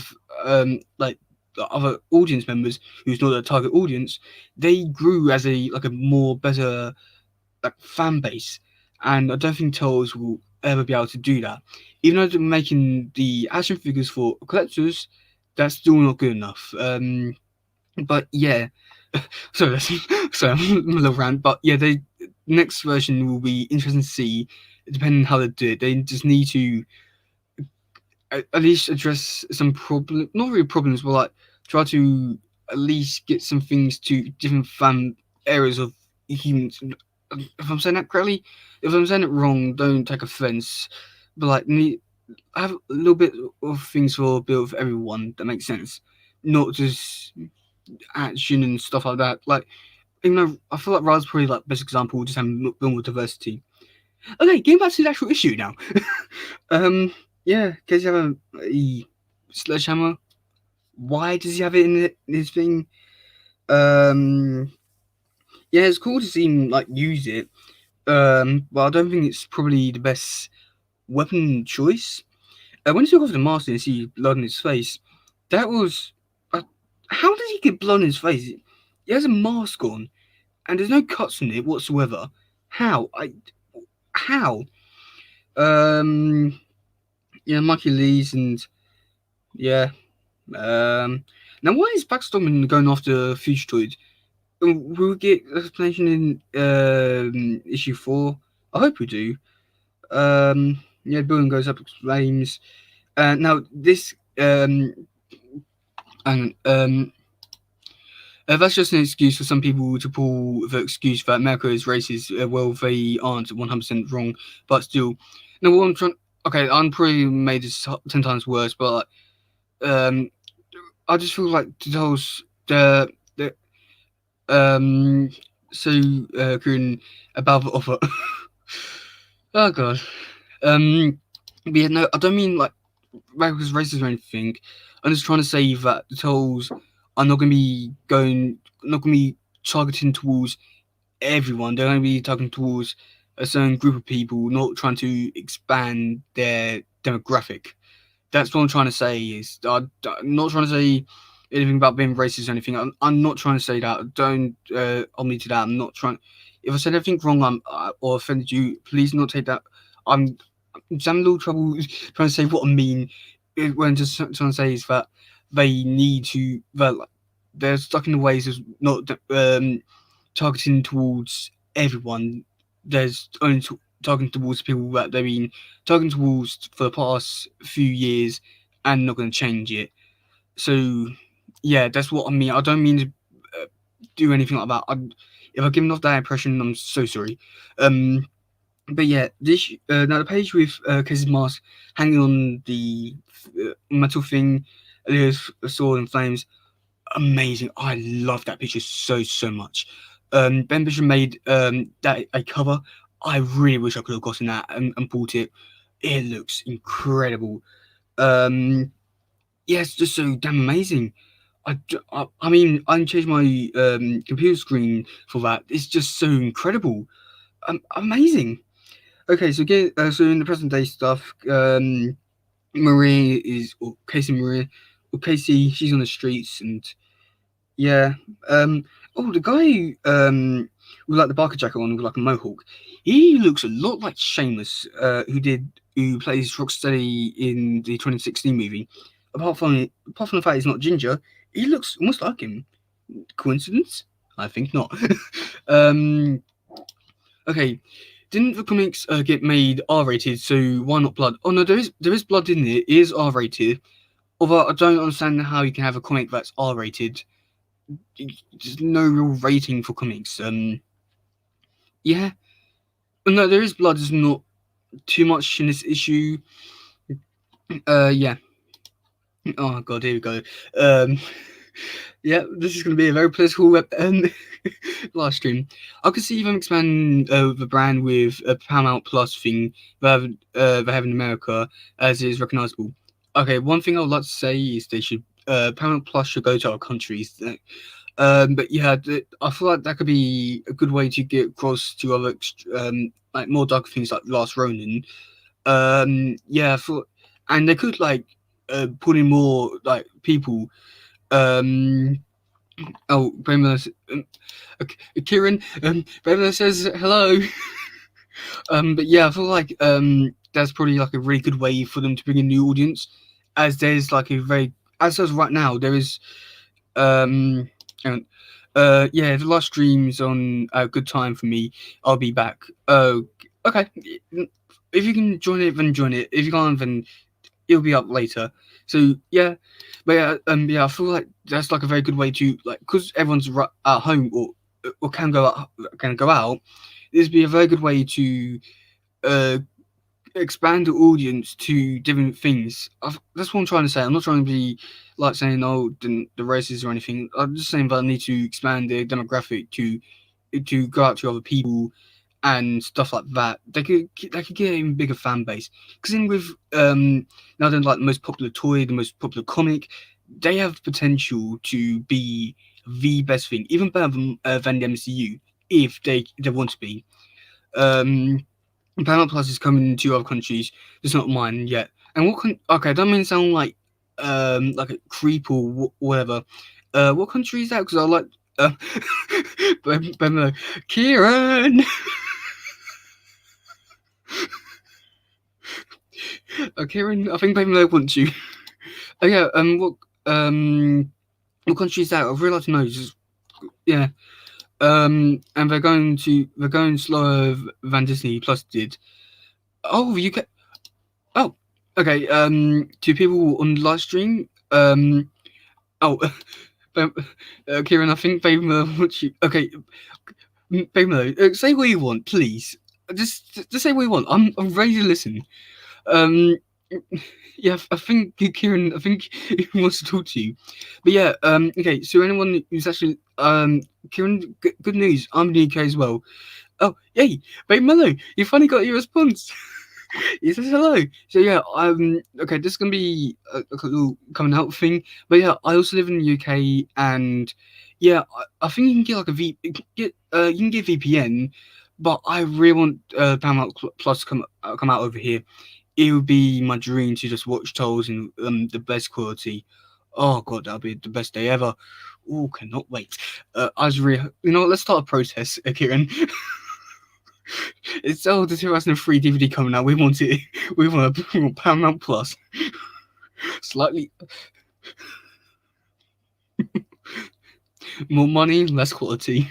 like the other audience members who's not the target audience, they grew as a like a more better like fan base, and I don't think Toes will ever be able to do that. Even though they're making the action figures for collectors, that's still not good enough. But yeah, sorry, sorry, I'm a little rant, but yeah, the next version will be interesting to see, depending on how they do it. They just need to at least address some problem, not really problems, but like try to at least get some things to different fan areas of humans. If I'm saying that correctly, if I'm saying it wrong, don't take offense. But like, have a little bit of things for a bit of everyone that makes sense, not just action and stuff like that. Like, even though I feel like Ra's probably like best example, just having a bit more diversity. Okay, getting back to the actual issue now. um, yeah, does he have a sledgehammer? Why does he have it in his thing? Um, yeah, it's cool to see him like use it. But I don't think it's probably the best weapon choice. When he took off the mask and see blood on his face, that was. How did he get blood on his face? He has a mask on, and there's no cuts on it whatsoever. How? How? Um, yeah, Mikey Lee's and yeah. Um, now why is Backstorming going after Fugitoid? We'll get explanation in issue 4. I hope we do. Yeah, building goes up in flames. Now this and that's just an excuse for some people to pull the excuse that America is racist. Well, they aren't 100% wrong, but still. Now, what I'm trying. Okay, I'm probably made this 10 times worse, but I just feel like the um so Korean about the offer. Oh god. Um, but yeah, no, I don't mean like America's racist or anything. I'm just trying to say that the tolls are not going to be targeting towards everyone. They're going to be targeting towards a certain group of people, not trying to expand their demographic. That's what I'm trying to say. I'm not trying to say anything about being racist or anything. I'm not trying to say that. Don't hold me to that. I'm not trying. If I said anything wrong, or offended you, please not take that. I'm having a little trouble trying to say what I mean. When just trying to say is that they need to. They're stuck in the ways of not targeting towards everyone. There's only targeting towards people that they've been targeting towards for the past few years and not going to change it. So, yeah, that's what I mean. I don't mean to do anything like that. If I've given off that impression, I'm so sorry. But yeah, this now the page with Casey's mask hanging on the metal thing, there's a sword in flames. Amazing! I love that picture so much. Ben Bishop made that a cover. I really wish I could have gotten that and bought it. It looks incredible. Yeah, it's just so damn amazing. I mean, I changed my computer screen for that. It's just so incredible. Amazing. Okay, so so in the present day stuff, Maria is or Casey Maria or Casey. She's on the streets and yeah. Oh, the guy with like the Barker jacket on with like a mohawk. He looks a lot like Seamus, who plays Rocksteady in the 2016 movie. Apart from the fact he's not ginger, he looks almost like him. Coincidence? I think not. um, okay. Didn't the comics get made R-rated? So why not blood? Oh no, there is blood in it. It is R-rated. Although I don't understand how you can have a comic that's R-rated. There's no real rating for comics. Yeah. No, there is blood. There's not too much in this issue. Yeah. Oh god, here we go. Um, yeah, this is going to be a very political live stream. I could see them expanding the brand with a Paramount Plus thing they have in America, as it is recognizable. Okay, one thing I would like to say is they should Paramount Plus should go to our countries. But yeah, I feel like that could be a good way to get across to other like more dark things like Last Ronin. Yeah, and they could like pulling more like people. Um, oh, Bramla, Kieran, Bramla says hello. But yeah, I feel like that's probably like a really good way for them to bring a new audience, as there's like a very as of right now there is um and, yeah, the last stream's on a good time for me. I'll be back. Okay. If you can join it, then join it. If you can't, then it'll be up later. So yeah, but yeah, I feel like that's like a very good way to like because everyone's at home or can go out. This would be a very good way to uh expand the audience to different things. That's what I'm trying to say. I'm not trying to be like saying oh the races or anything. I'm just saying that I need to expand the demographic to go out to other people and stuff like that. They could get an even bigger fan base. Because in with now then like the most popular toy, the most popular comic, they have potential to be the best thing, even better than the MCU if they want to be. Um, Paramount Plus is coming to other countries, just not mine yet. And okay, don't mean sound like a creep or whatever. What country is that? Because I like Kieran. Kieran, I think Bamelo wants you. Oh yeah. What country is that? I'd really like to know. Just yeah. And they're going slower than Disney Plus did. Oh, the UK. Oh, okay. To people on the live stream. Oh, Kieran, I think Bamelo wants you. Okay, Bamelo, say what you want, please. Just say what you want. I'm ready to listen. Um, yeah, I think Kieran, I think he wants to talk to you. But yeah, okay. So anyone who's actually, Kieran, good news. I'm in the UK as well. Oh, yay, Babe Mello, you finally got your response. He says hello. So yeah, okay. This is gonna be a little coming out thing. But yeah, I also live in the UK, and yeah, I think you can get like you can get VPN, but I really want Paramount Plus to come out over here. It would be my dream to just watch Tolls in the best quality. Oh god, that'll be the best day ever. Oh, cannot wait. I was really, let's start a protest, Kieran. It's the 2003 DVD coming out. We want it. We want Paramount Plus. Slightly more money, less quality.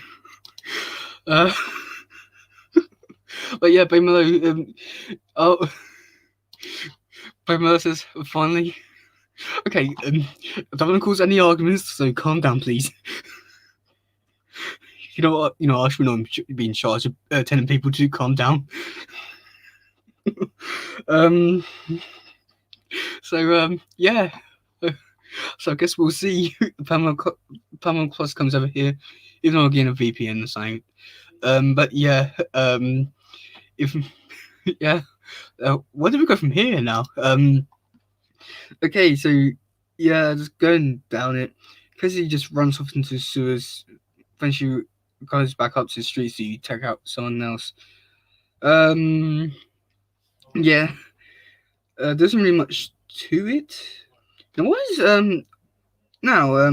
Uh, but yeah, Bamelo. Oh, Bamelo says finally. Okay, I don't want to cause any arguments, so calm down, please. You know what? I should not be in charge of telling people to calm down. um. So yeah. So I guess we'll see. Paramount Plus comes over here, even though I'm getting a VPN the same. But yeah. If yeah. Where do we go from here now? Okay, so yeah, just going down it. Casey just runs off into the sewers. Then she goes back up to the street to take out someone else. Yeah. There isn't really much to it. Now, what is now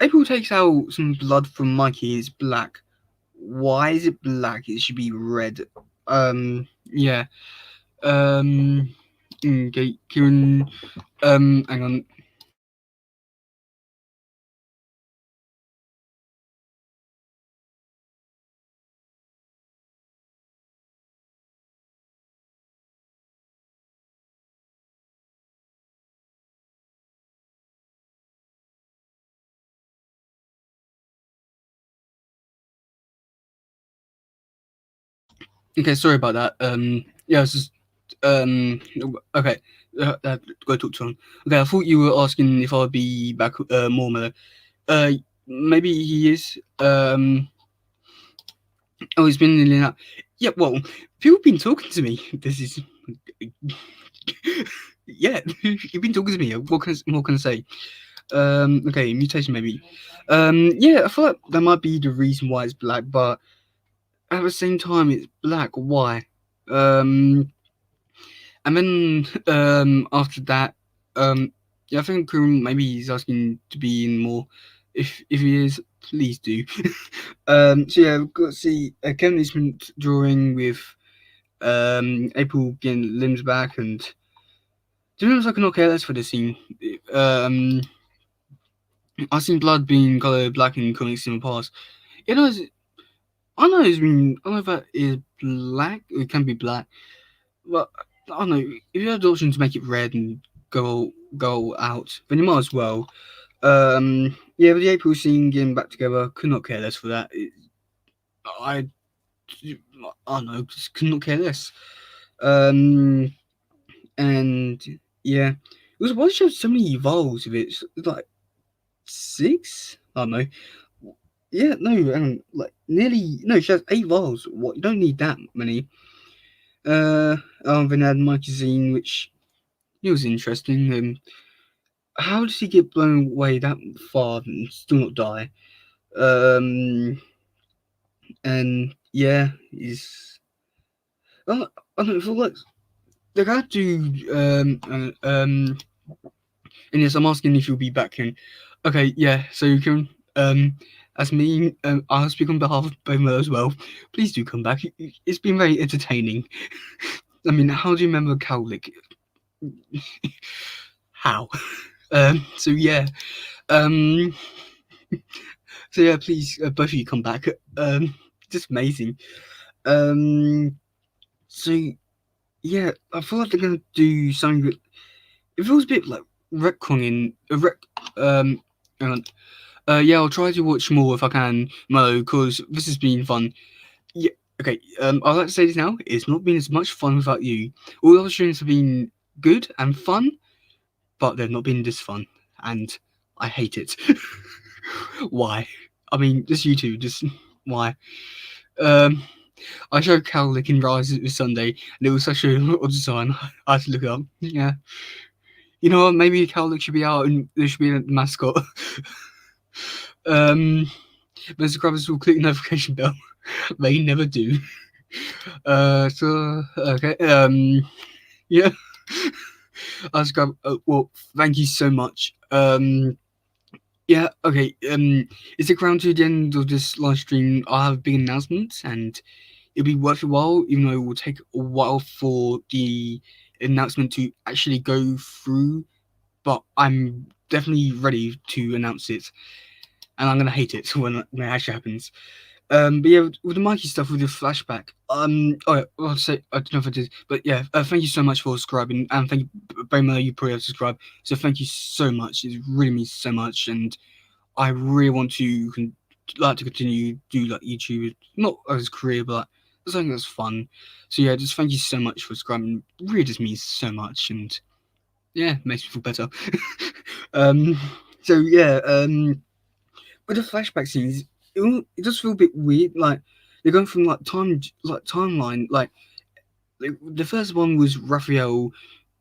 April takes out some blood from Mikey. It's black. Why is it black? It should be red. Yeah. Okay, Kieran. Hang on. Okay, sorry about that. Yeah, it's just okay. Go talk to him. Okay, I thought you were asking if I'd be back more, Miller. Uh, Maybe he is. Oh, he's been in and out. Yeah, well, people have been talking to me. This is. Yeah, you've been talking to me. What can I say? Okay, mutation maybe. Yeah, I feel like that might be the reason why it's black, but at the same time, it's black. Why? And then after that. Yeah, I think maybe he's asking to be in more. If he is, please do. So yeah, we've got to see Kevin Eastman drawing with April getting limbs back, and to be honest, I cannot care less for the scene. Um, I've seen blood being colored black in comics in the past. You know, I know it's been. I don't know if that is black. It can be black, but I don't know. If you have the option to make it red and go out, then you might as well. Yeah, but the April scene getting back together, could not care less for that. I, I don't know, just could not care less. Um, and yeah, it was why she had so many vowels of it. It's like six. I don't know. Yeah, no, like nearly no. She has eight vowels. What? You don't need that many. Uh, then I had Mikey scene, which it was interesting. How does he get blown away that far and still not die? Um, and yeah, he's. I don't feel like they got to and yes, I'm asking if you'll be back in. Okay, yeah, so you can as me, I'll speak on behalf of Boma as well. Please do come back. It's been very entertaining. I mean, how do you remember Cowlick? How? So yeah, um, so yeah, please, both of you come back. Just amazing. Um, so yeah, I feel like they're gonna do something. It feels a bit like retconning. Um, hang on. Yeah, I'll try to watch more if I can, Mo, because this has been fun. Yeah, okay. I'd like to say this now. It's not been as much fun without you. All the other streams have been good and fun, but they've not been this fun, and I hate it. Why? I mean, just you two. Just why? Um, I showed Cal licking Rise this Sunday, and it was such a odd design. I had to look it up. Yeah, you know what? Maybe Cowlick should be out and there should be a mascot. um, Mr. Krabs will click the notification bell. They never do. So okay. Yeah. I'll grab. Well, thank you so much. Yeah. Okay. Is it around to the end of this live stream? I'll have a big announcement, and it'll be worth a while, even though it will take a while for the announcement to actually go through. But I'm definitely ready to announce it, and I'm gonna hate it when it actually happens. But yeah, with the Mikey stuff with the flashback. Oh, yeah, I'll say I don't know if I did, but yeah, thank you so much for subscribing, and thank you, Bama, you probably have subscribed. So thank you so much. It really means so much, and I really want to like to continue do like YouTube, not as a career, but something that's fun. So yeah, just thank you so much for subscribing. It really just means so much, and yeah, makes me feel better. um, so yeah, with the flashback scenes, it does feel a bit weird. Like they're going from like timeline. Like the first one was Raphael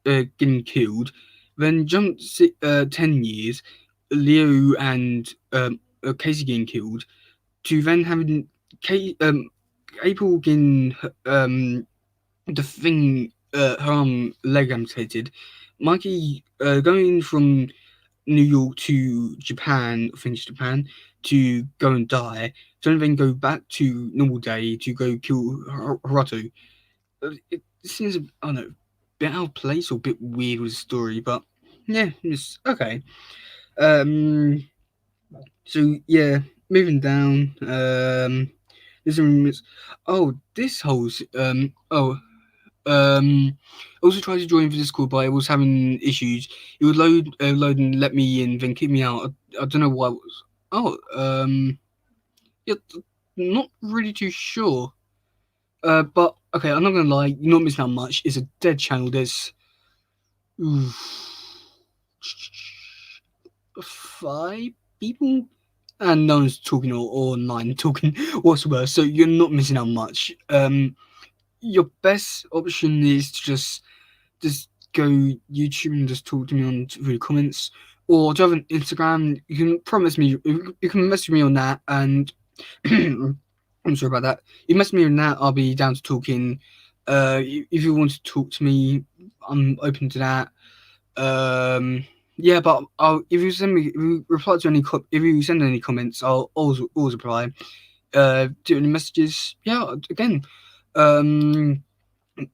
getting killed, then jumped 10 years, Leo and Casey getting killed, to then having April getting the thing her arm leg amputated, Mikey going from New York to Japan, finish Japan, to go and die, to then go back to normal day to go kill Hiroto. It seems, I don't know, a bit out of place or a bit weird with the story, but yeah, it's okay. Um, so yeah, moving down. There's some. Oh, this whole. I also tried to join the Discord, but it was having issues. It would load and let me in, then kick me out. I don't know why it was. Oh, yeah, not really too sure. But okay, I'm not gonna lie, you're not missing out much. It's a dead channel. There's oof, 5 people, and no one's talking or online talking whatsoever. So you're not missing out much. Your best option is to just go YouTube and just talk to me on through the comments, or do you have an Instagram? You can promise me you can message me on that, and I'm sorry about that. You message me on that, I'll be down to talking. If you want to talk to me, I'm open to that. Um, yeah, but I'll if you send me if you reply to any if you send any comments, I'll always reply. To any messages, yeah. Again, um,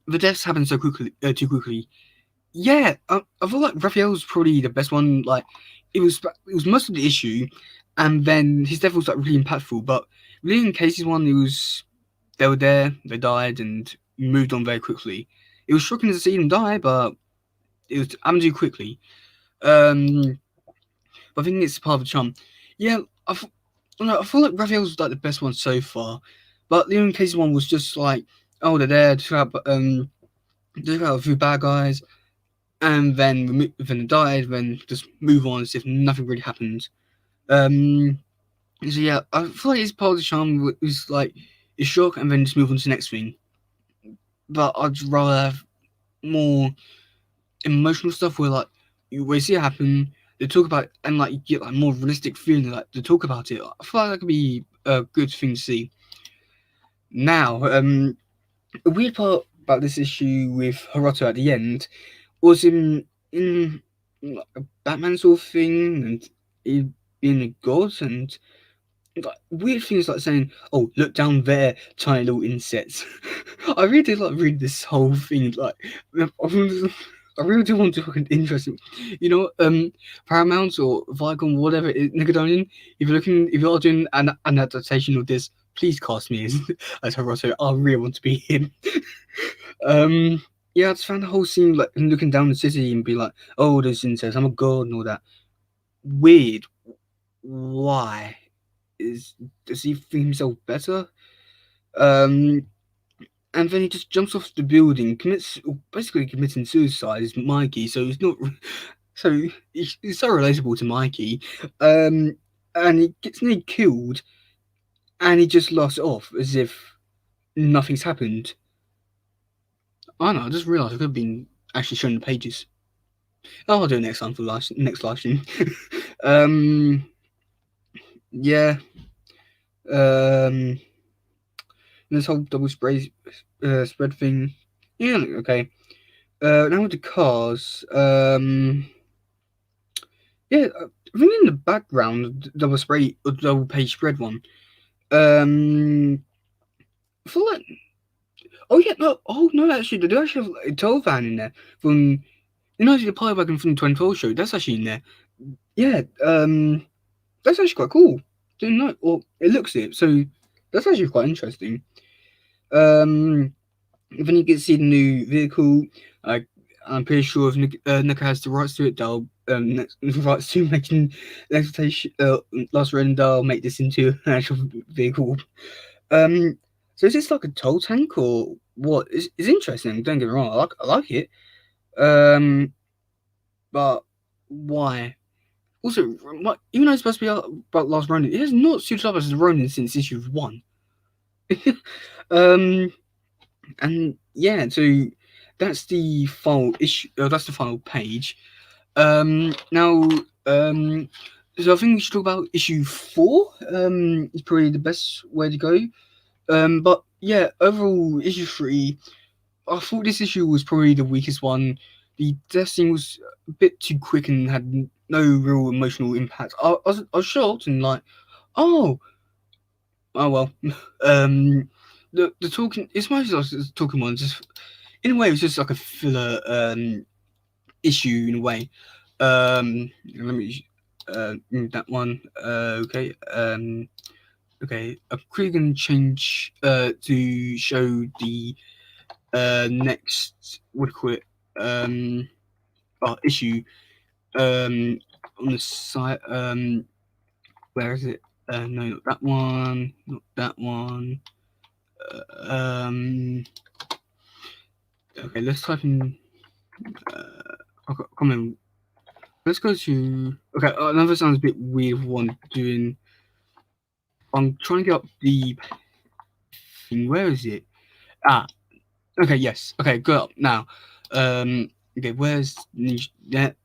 the deaths happen so quickly, too quickly. Yeah, I feel like Raphael was probably the best one. Like, it was most of the issue, and then his death was like really impactful. But really, in Casey's one, it was they were there, they died, and moved on very quickly. It was shocking to see them die, but it was happened too quickly. Um, but I think it's part of the charm. Yeah, I feel like Raphael's like the best one so far, but the only Casey one was just like, oh, they're there, took out a few bad guys, and then they died, then just move on as if nothing really happened. Um, so yeah, I feel like it's part of the charm was like it's shock and then just move on to the next thing. But I'd rather have more emotional stuff where like you see it happen, they talk about it, and like you get like more realistic feeling like to talk about it. I feel like that could be a good thing to see. Now, a weird part about this issue with Hiroto at the end was in like, a Batman sort of thing and he being a god and like, weird things like saying, "Oh, look down there, tiny little insects." I really did like read this whole thing. Like, I really do want to fucking interesting. You know, Paramount or Viacom, whatever, Nickelodeon. If you're doing an adaptation of this, please cast me as as Hiroto. I really want to be him. Um, yeah, I just found the whole scene like him looking down the city and be like, "Oh, those insects, I'm a god" and all that. Weird. Why? Is does he think himself better? Um, and then he just jumps off the building, basically committing suicide. Is Mikey, so he's not. So he's so relatable to Mikey. And he gets nearly killed, and he just laughs it off as if nothing's happened. I don't know. I just realised I could have been actually shown the pages. Oh, I'll do it next time for next live stream. um, yeah. Um, this whole double spread thing. Yeah, okay. Now with the cars. Yeah, I think in the background, double spray or double page spread one. I feel like. Oh yeah, no. Oh no, actually, they do actually have a Toll van in there from. The pilot wagon from the 2012 show. That's actually in there. Yeah. That's actually quite cool. Didn't know. Or it looks it. So that's actually quite interesting. Um, then you get to see the new vehicle. I I'm pretty sure if Nick has the rights to it, they'll rights to making Last Red, they'll make this into an actual vehicle. Um, so is this like a toll tank or what? It's interesting. Don't get me wrong. I like it. Um, but why? Also, even though it's supposed to be about Last Ronin, it has not suited up as a Ronin since issue 1. um, and yeah, so that's the final issue. That's the final page. Now, so I think we should talk about issue 4. It's probably the best way to go. But yeah, overall, issue 3. I thought this issue was probably the weakest one. The death scene was a bit too quick and had no real emotional impact. I was shocked and like, oh, oh well. The talking. It's mostly like the talking one. Just in a way, it was just like a filler issue in a way. Let me that one. Okay. Okay. I'm quickly gonna change to show the next what do you call it issue on the site. Where is it? No, not that one. Not that one. Um. Okay, let's type in. Come on. Let's go to. Okay, another sounds a bit weird. One doing. I'm trying to get up the thing. Where is it? Ah. Okay. Yes. Okay. Go up now. Okay. Where's that?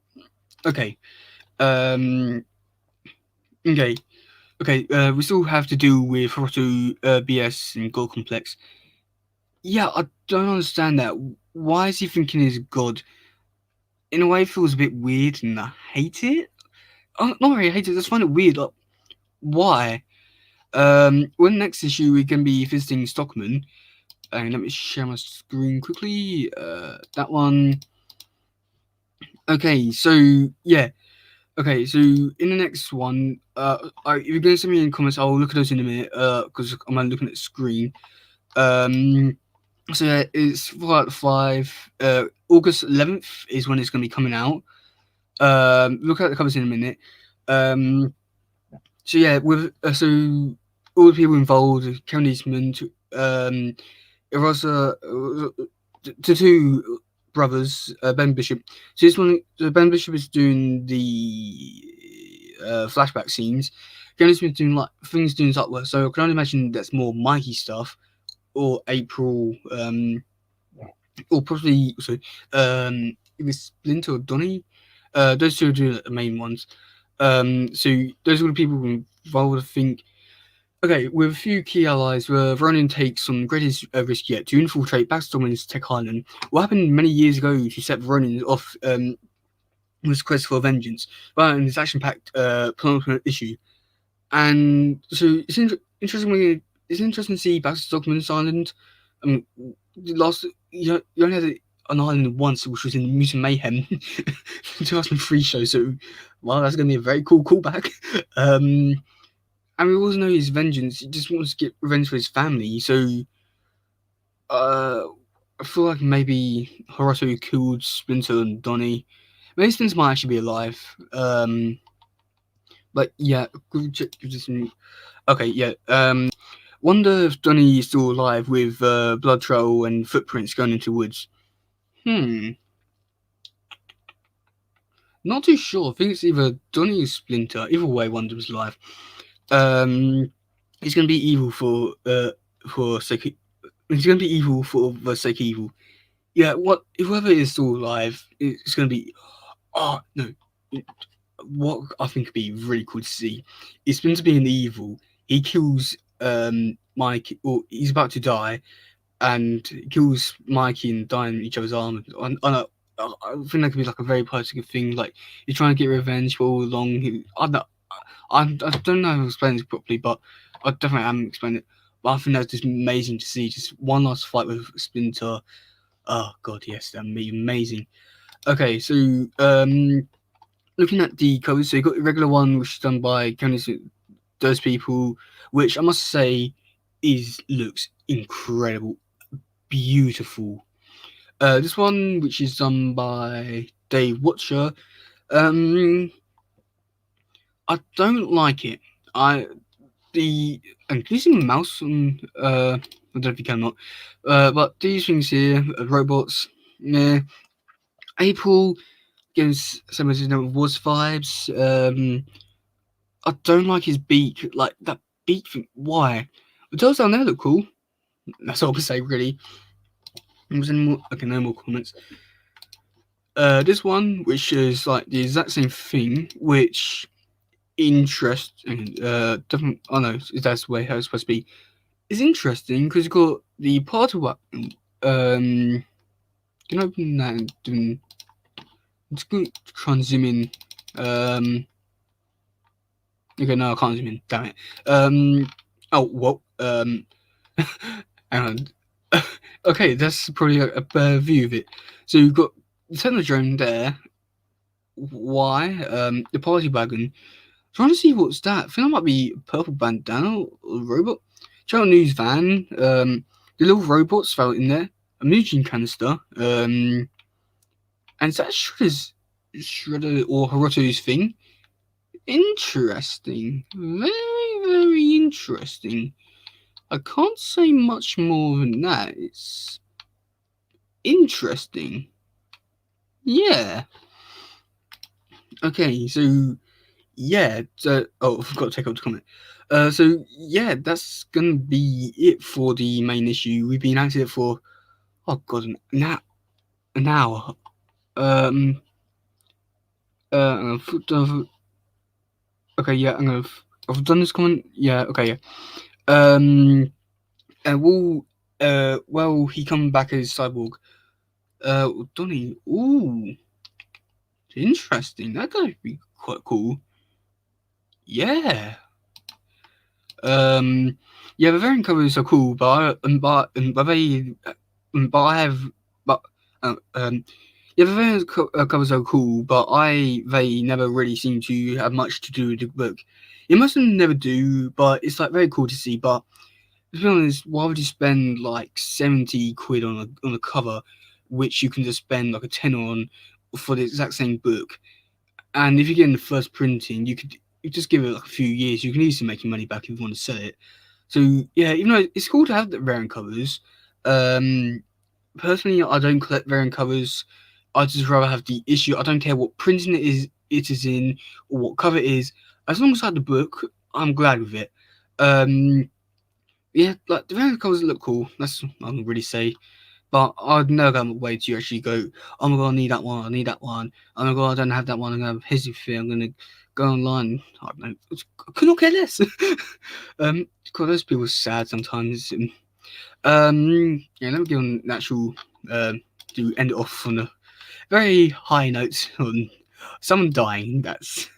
Okay. Um. Okay. Okay. We still have to do with Hiroto BS and God Complex. Yeah, I don't understand that. Why is he thinking he's God? in a way, it feels a bit weird, and I hate it. Not really hate it. I just find it weird. Like, why? When next issue we're gonna be visiting Stockman. And let me share my screen quickly. That one. Okay, so yeah. Okay, so in the next one, if you're gonna send me in comments, I'll look at those in a minute. Because I'm looking at the screen. So yeah, it's Fallout 5. August 11th is when it's gonna be coming out. Look at the covers in a minute. So yeah, with so all the people involved, Kevin Eastman, it was the two brothers, Ben Bishop. So this one, so Ben Bishop is doing the flashback scenes. Kevin Eastman's doing like things doing that work. So I can only imagine that's more Mikey stuff or April, or possibly it was Splinter or Donnie. Those two are doing the main ones. So those are the people involved. I think. Okay, with a few key allies, where Ronin takes on the greatest risk yet to infiltrate Backstone's Tech Island. What happened many years ago to set Ronin off his quest for vengeance, but in this action-packed penultimate issue. And so it's interesting to see Backstone's Island. Last you only had an island once, which was in Mutant Mayhem, 2003 show. So, well, that's going to be a very cool callback. And we always know his vengeance. He just wants to get revenge for his family. So, I feel like maybe Hiroto killed Splinter and Donnie. Maybe Splinter might actually be alive. But yeah, okay, yeah. Wonder if Donnie is still alive with blood trail and footprints going into woods. Not too sure. I think it's either Donnie or Splinter. Either way, Wonder was alive. He's gonna be evil for sake. He's gonna be evil for the sake of evil. Yeah. What if whoever is still alive? It's gonna be. Oh no. What I think would be really cool to see is Splinter being evil. He kills Mike, or he's about to die, and kills Mikey and die in each other's arms. I think that could be like a very positive thing. Like he's trying to get revenge for all along. I don't know how to explain this properly, but I definitely haven't explained it. But I think that's just amazing to see. Just one last fight with Splinter. Oh god, yes, that'd be amazing. Okay, so looking at the covers, so you got the regular one, which is done by those people, which I must say looks incredible, beautiful. This one, which is done by Dave Watcher, I don't like it. And using mouse on I don't know if you can or not, but these things here, robots, yeah. April gives some of his Wars vibes. I don't like his beak, like that beak thing. Why? The toes down there look cool. That's all I can say, really. Was any more? Okay, no more comments. This one, which is like the exact same thing, which interesting. Different. Oh no, that's the way how it's supposed to be. It's interesting because you've got the party weapon. Can I open that and do? I'm just going to try and zoom in. Okay, no, I can't zoom in. Damn it. Oh, what? Hang on. Okay, that's probably a better view of it. So you've got the Technodrome there. Why? The party wagon. Trying to see what's that. I think that might be a purple bandana or robot. Channel News van. The little robots fell in there. A mutagen canister. And is that Shredder or Hiroto's thing? Interesting. Very, very interesting. I can't say much more than that. It's interesting. Yeah. Okay, so yeah. So I forgot to take out the comment. So yeah, that's gonna be it for the main issue. We've been at it for an hour. Okay, yeah, I've done this comment. Yeah, okay, yeah. Will he come back as Cyborg? Donnie. Ooh. Interesting. That could be quite cool. Yeah. Um, yeah, the variant covers are cool, but I have, but uh, um, yeah, the variant covers are cool, but they never really seem to have much to do with the book. Yeah, most of them never do, but it's like very cool to see. But to be honest, why would you spend like 70 quid on a cover, which you can just spend like a tenner on for the exact same book? And if you get in the first printing, you just give it like a few years. You can easily make your money back if you want to sell it. So yeah, even though it's cool to have the variant covers, um, personally I don't collect variant covers. I just rather have the issue. I don't care what printing it is in or what cover it is. As long as I have the book, I'm glad with it. Um, yeah, like the variant covers look cool. That's what I can really say. But I'd never go my way to actually go, oh my god, I need that one, I need that one. Oh my god, I don't have that one, I'm gonna have hesitate, I'm gonna go online. I don't know. I could not care less. God, those people are sad sometimes. Yeah, let me get on the actual to end it off on a very high note on someone dying. That's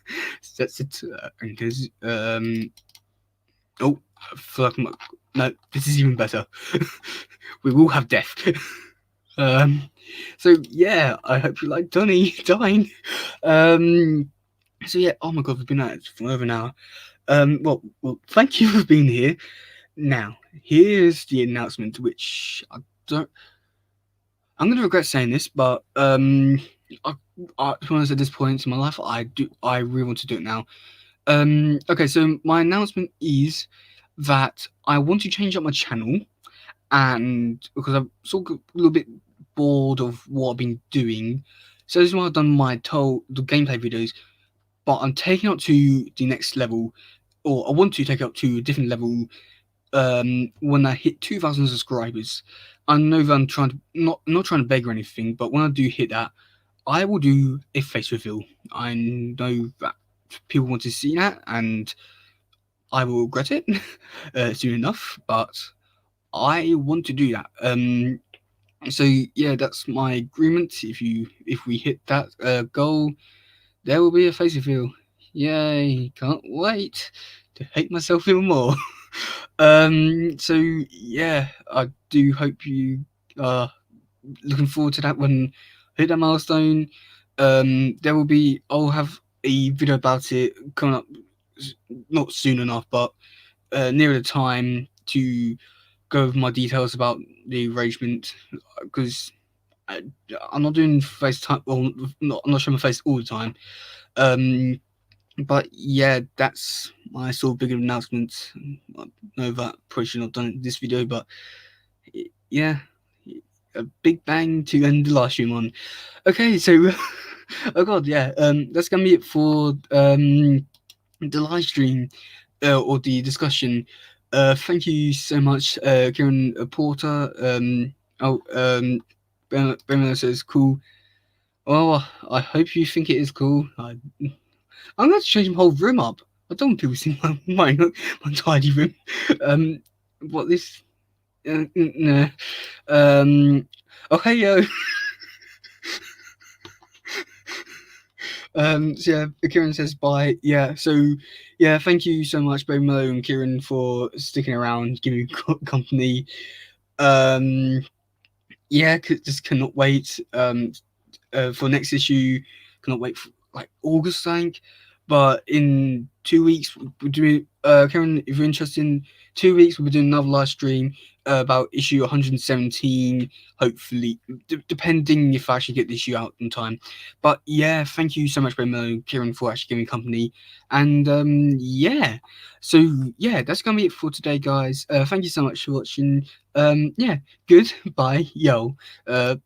it. Because oh, I feel like no, this is even better. We will have death. Um, so yeah, I hope you like Donny dying. Um, so yeah, oh my god, we've been at it for over an hour. Well, thank you for being here. Now, here's the announcement, which don't. I'm gonna regret saying this, but I, to be honest, at this point in my life, I really want to do it now. Okay, so my announcement is that I want to change up my channel, and because I'm sort of a little bit bored of what I've been doing, so this is why I've done the gameplay videos. But I'm taking it to the next level, or I want to take it up to a different level. When I hit 2,000 subscribers, I know that I'm trying to not trying to beg or anything, but when I do hit that, I will do a face reveal. I know that people want to see that, and I will regret it soon enough, but I want to do that. So yeah, that's my agreement. If we hit that goal, there will be a face reveal. Yay! Can't wait to hate myself even more. So yeah, I do hope you are looking forward to that when I hit that milestone. There will be I'll have a video about it coming up, not soon enough, but nearer the time to go over my details about the arrangement because I'm not doing FaceTime. Well, I'm not showing my face all the time. Um, but yeah, that's my sort of big announcement. I know that probably should not have done it in this video, but yeah, a big bang to end the live stream on. Okay, so oh god, yeah, that's gonna be it for the live stream or the discussion. Thank you so much, Kieran Porter. Ben says cool. Oh, I hope you think it is cool. I'm going to change my whole room up. I don't want people seeing my tidy room. What this? No. Okay, yo. So yeah, Kieran says bye. Yeah, so yeah, thank you so much, Baby Mellow and Kieran, for sticking around, giving me company. Yeah, just cannot wait. For next issue, cannot wait for like August, I think. But in 2 weeks, we're doing. Karen, if you're interested, in 2 weeks we'll be doing another live stream about issue 117. Hopefully, depending if I actually get the issue out in time. But yeah, thank you so much, Bremo, Kieran, for actually giving me company. And yeah, so yeah, that's gonna be it for today, guys. Thank you so much for watching. Yeah, goodbye, yo. Bye.